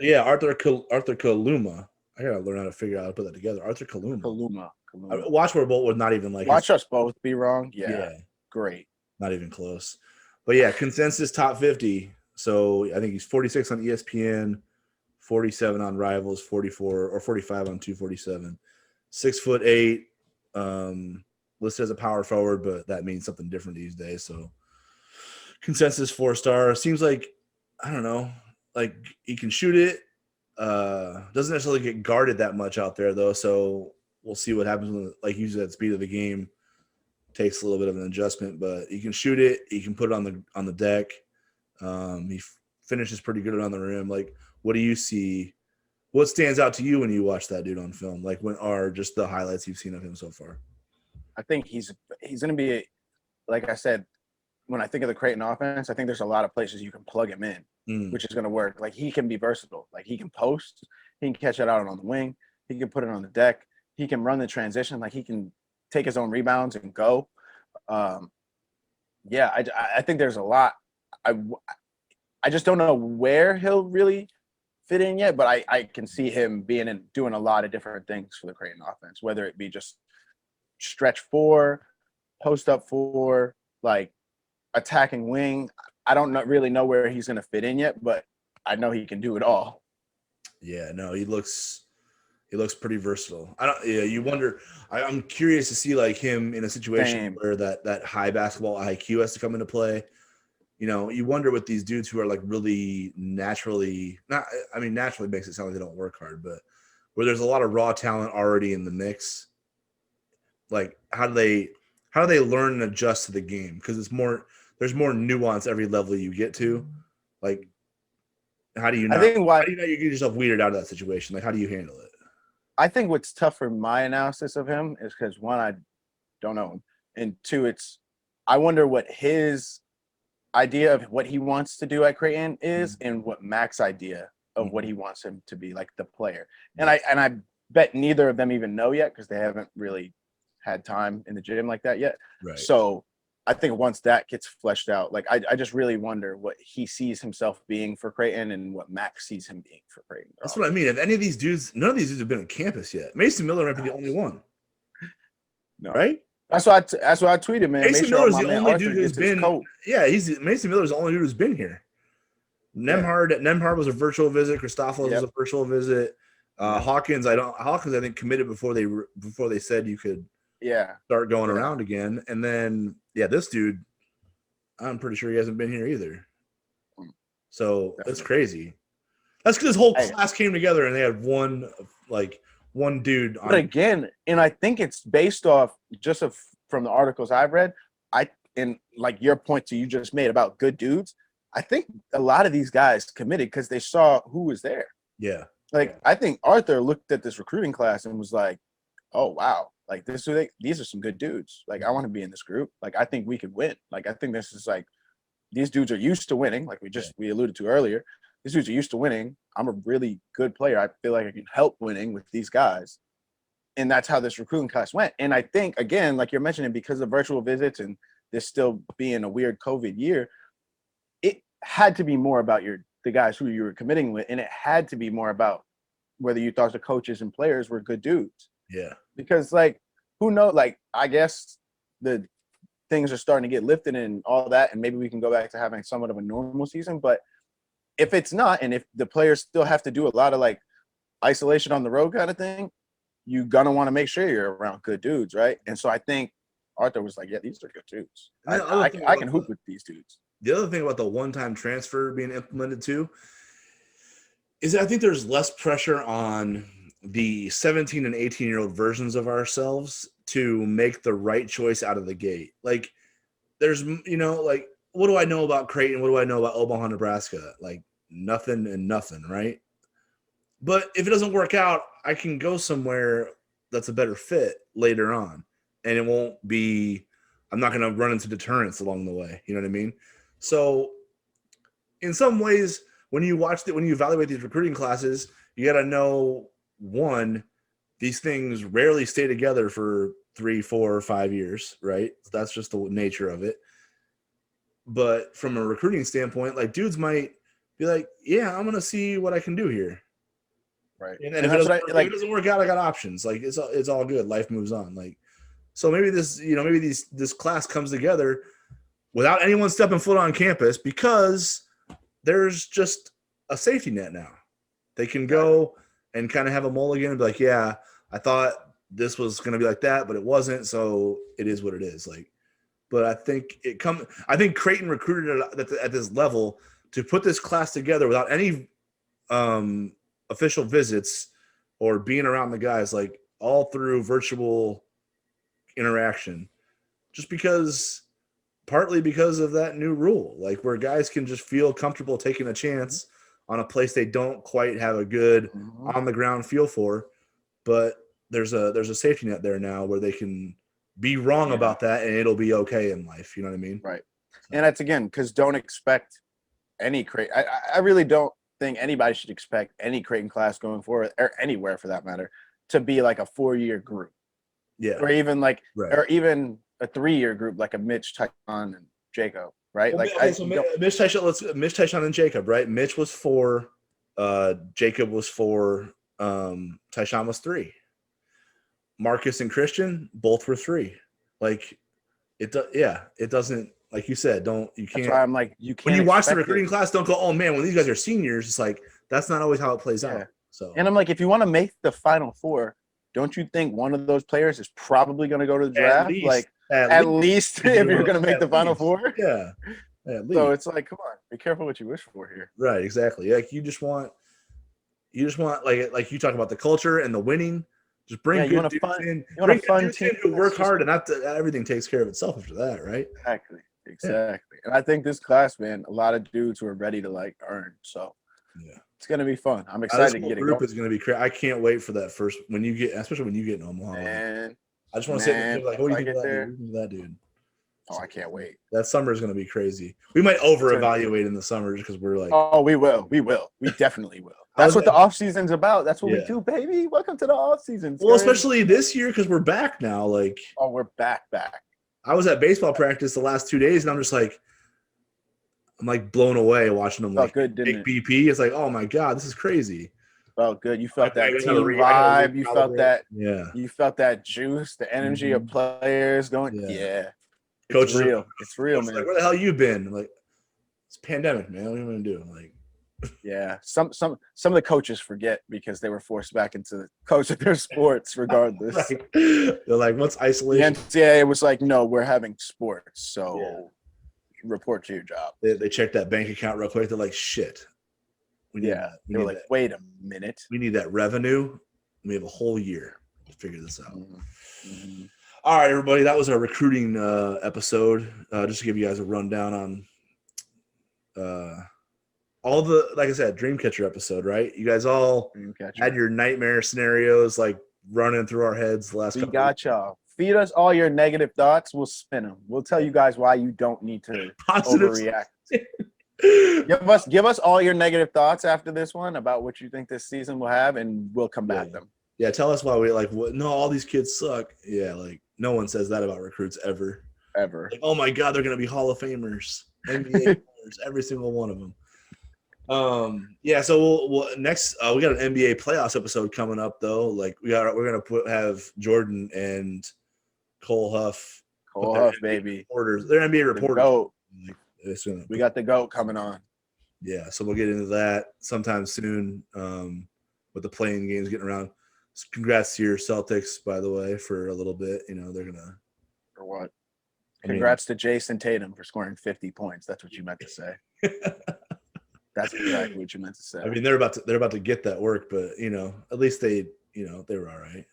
Yeah, Arthur Kaluma. I gotta learn how to figure out how to put that together. Arthur Kaluma. Watchword Bolt was not even like. Watch us both be wrong. Yeah. Great. Not even close. But yeah, consensus top 50. So I think he's 46 on ESPN, 47 on Rivals, 44 or 45 on 247. 6'8", listed as a power forward, but that means something different these days. So consensus 4-star. Seems like, I don't know, like he can shoot it. Doesn't necessarily get guarded that much out there though. So we'll see what happens when, like you said, speed of the game takes a little bit of an adjustment, but he can shoot it. He can put it on the deck. He finishes pretty good on the rim. Like, what do you see? What stands out to you when you watch that dude on film? Like, when are just the highlights you've seen of him so far? I think he's going to be, like I said, when I think of the Creighton offense, I think there's a lot of places you can plug him in, which is going to work. Like, he can be versatile. Like, he can post. He can catch it out on the wing. He can put it on the deck. He can run the transition. Like, he can take his own rebounds and go. I think there's a lot. I just don't know where he'll really fit in yet, but I can see him doing a lot of different things for the Creighton offense, whether it be just stretch 4, post up 4, like attacking wing. I don't really know where he's going to fit in yet, but I know he can do it all. Yeah, no, he looks pretty versatile. You wonder. I'm curious to see like him in a situation where that high basketball IQ has to come into play. You know, you wonder with these dudes who are like really naturally makes it sound like they don't work hard, but where there's a lot of raw talent already in the mix. Like, how do they learn and adjust to the game? Because there's more nuance every level you get to. Like, how do you know you get yourself weeded out of that situation? Like, how do you handle it? I think what's tough for my analysis of him is because, one, I don't know him, and two, I wonder what his idea of what he wants to do at Creighton is and what Mac's idea of what he wants him to be, like the player. And I bet neither of them even know yet because they haven't really had time in the gym like that yet. Right. So I think once that gets fleshed out, like I just really wonder what he sees himself being for Creighton and what Mac sees him being for Creighton. That's what I mean. If any of these dudes, none of these dudes have been on campus yet. Mason Miller might be the only one. No. Right? That's what I tweeted, man. Mason Miller's the only dude who's been. Yeah, Mason Miller's the only dude who's been here. Nemhard was a virtual visit. Christophilus was a virtual visit. Hawkins, I think committed before they said you could. Start going around again, and then this dude, I'm pretty sure he hasn't been here either. So that's crazy. That's because his whole class came together and they had one dude. But again, and I think it's based off from the articles I've read. And like your point you just made about good dudes. I think a lot of these guys committed because they saw who was there. Yeah. Like I think Arthur looked at this recruiting class and was like, "Oh wow, like these are some good dudes. Like I want to be in this group. Like I think we could win. Like I think this is like these dudes are used to winning. Like we alluded to earlier. These dudes are used to winning. I'm a really good player. I feel like I can help winning with these guys." And that's how this recruiting class went. And I think again, like you're mentioning, because of virtual visits and this still being a weird COVID year, it had to be more about the guys who you were committing with, and it had to be more about whether you thought the coaches and players were good dudes. Yeah. Because like, who knows? Like, I guess the things are starting to get lifted and all that, and maybe we can go back to having somewhat of a normal season. But if it's not, and if the players still have to do a lot of like isolation on the road kind of thing, you're gonna want to make sure you're around good dudes, right? And so I think Arthur was like, "Yeah, these are good dudes. I can hoop with these dudes." The other thing about the one-time transfer being implemented too is that I think there's less pressure on the 17 and 18-year-old versions of ourselves to make the right choice out of the gate. Like there's, like, what do I know about Creighton? What do I know about Omaha, Nebraska? Like nothing and nothing, right? But if it doesn't work out, I can go somewhere that's a better fit later on. And it won't be, I'm not going to run into deterrence along the way. You know what I mean? So in some ways, when you evaluate these recruiting classes, you got to know, one, these things rarely stay together for 3, 4, or 5 years, right? That's just the nature of it. But from a recruiting standpoint, like dudes might be like, yeah, I'm going to see what I can do here. Right. And then if it doesn't work out, I got options. Like it's all good. Life moves on. Like, so maybe this class comes together without anyone stepping foot on campus because there's just a safety net now. They can go and kind of have a mulligan and be like, yeah, I thought this was going to be like that, but it wasn't. So it is what it is. Like, but I think Creighton recruited at this level to put this class together without any official visits or being around the guys, like all through virtual interaction, just partly because of that new rule, like where guys can just feel comfortable taking a chance on a place they don't quite have a good on the ground feel for, but there's a safety net there now where they can be wrong about that and it'll be okay in life. You know what I mean? Right. And that's again, because don't expect any I really don't think anybody should expect any Creighton class going forward or anywhere for that matter to be like a 4-year group. Yeah. Or even or even a 3-year group like a Mitch, Tyshawn, and Jacob, right? Well, Mitch, Tyshawn, and Jacob, right? Mitch was 4, Jacob was 4, Tyshawn was 3. Marcus and Christian both were 3. Like it doesn't, like you said, you can't. That's why I'm like, you can't. When you watch the recruiting class, don't go, oh man, when these guys are seniors, it's like that's not always how it plays out. So, and I'm like, if you want to make the Final Four, don't you think one of those players is probably going to go to the draft? At least if you're going to make the Final Four. Yeah. So it's like, come on, be careful what you wish for here. Right. Exactly. Like you just want like you talk about the culture and the winning. Just bring good dudes in. You want a fun team who work hard, and everything takes care of itself after that, right? Exactly. And I think this class, man, a lot of dudes who are ready to like earn. So it's gonna be fun. I'm excited to get it. Group is gonna be crazy. I can't wait for that first especially when you get in Omaha. Man, I just want to say like, what do you think of that dude? Oh, I can't wait. That summer is going to be crazy. We might over-evaluate in the summer just because we're like. Oh, we will. We definitely will. That's what the off season's about. That's what we do, baby. Welcome to the off season. Well, especially this year because we're back now. Like, oh, we're back. I was at baseball practice the last 2 days, and I'm like blown away watching them. Like, good, didn't it? BP. It's like, oh my god, this is crazy. Felt good. You felt that team vibe. You felt that. Yeah. You felt that juice, the energy of players going. Yeah. Coach, it's real, man. Like, where the hell you been? Like, it's a pandemic, man. What are you gonna do? Like, yeah. Some of the coaches forget because they were forced back into coaching their sports regardless. Right. They're like, what's isolation? The NCAA was like, no, we're having sports, so report to your job. They checked that bank account real quick. They're like, shit. They were like, wait a minute. We need that revenue. We have a whole year to figure this out. Mm-hmm. All right, everybody. That was our recruiting episode. Just to give you guys a rundown on all the, like I said, Dreamcatcher episode, right? You guys all had your nightmare scenarios like running through our heads the last couple got y'all. Feed us all your negative thoughts. We'll spin them. We'll tell you guys why you don't need to overreact. Give us all your negative thoughts after this one about what you think this season will have, and we'll combat them. Yeah, tell us why we like. No, all these kids suck. Yeah, like no one says that about recruits ever. Like, oh my god, they're gonna be Hall of Famers, NBA players, every single one of them. So we'll next we got an NBA playoffs episode coming up though. Like we're gonna have Jordan and Cole Huff, baby, reporters. They're NBA reporters. We got the GOAT coming on. Yeah, so we'll get into that sometime soon. With the playing games getting around. So congrats to your Celtics, by the way, for a little bit. You know, they're gonna. For what? Congrats to Jason Tatum for scoring 50 points. That's what you meant to say. That's exactly what you meant to say. I mean, they're about to get that work, but you know, at least they were all right.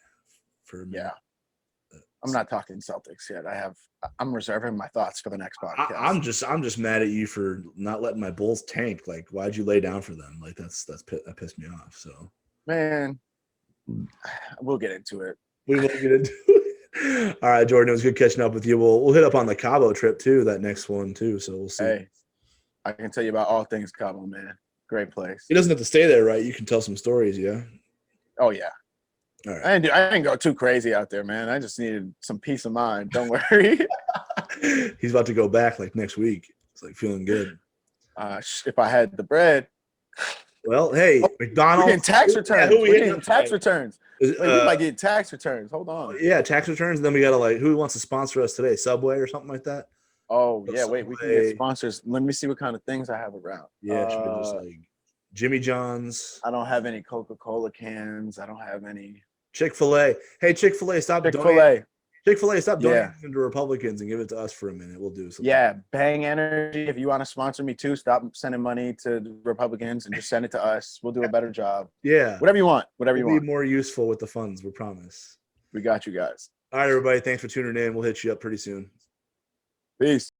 For me. Yeah. I'm not talking Celtics yet. I'm reserving my thoughts for the next podcast. I'm just mad at you for not letting my Bulls tank. Like, why'd you lay down for them? Like, that pissed me off. So, man, we'll get into it. We will get into it. All right, Jordan, it was good catching up with you. We'll hit up on the Cabo trip too. That next one too. So we'll see. Hey, I can tell you about all things Cabo, man. Great place. He doesn't have to stay there, right? You can tell some stories, yeah. Oh yeah. All right. I didn't go too crazy out there, man. I just needed some peace of mind. Don't worry. He's about to go back like next week. It's like feeling good. If I had the bread. Well, hey, McDonald's. We're getting tax returns. We're getting tax returns. We might get tax returns. Hold on. Yeah, tax returns. And then we got to who wants to sponsor us today? Subway or something like that? Oh, yeah. Wait, we can get sponsors. Let me see what kind of things I have around. Yeah, just Jimmy John's. I don't have any Coca-Cola cans. I don't have any. Chick-fil-A. Hey, Chick-fil-A, stop donating. Chick-fil-A, stop donating to Republicans and give it to us for a minute. We'll do something. Yeah, Bang Energy. If you want to sponsor me too, stop sending money to Republicans and just send it to us. We'll do a better job. Yeah. Whatever you want. We'll be more useful with the funds, we promise. We got you guys. All right, everybody. Thanks for tuning in. We'll hit you up pretty soon. Peace.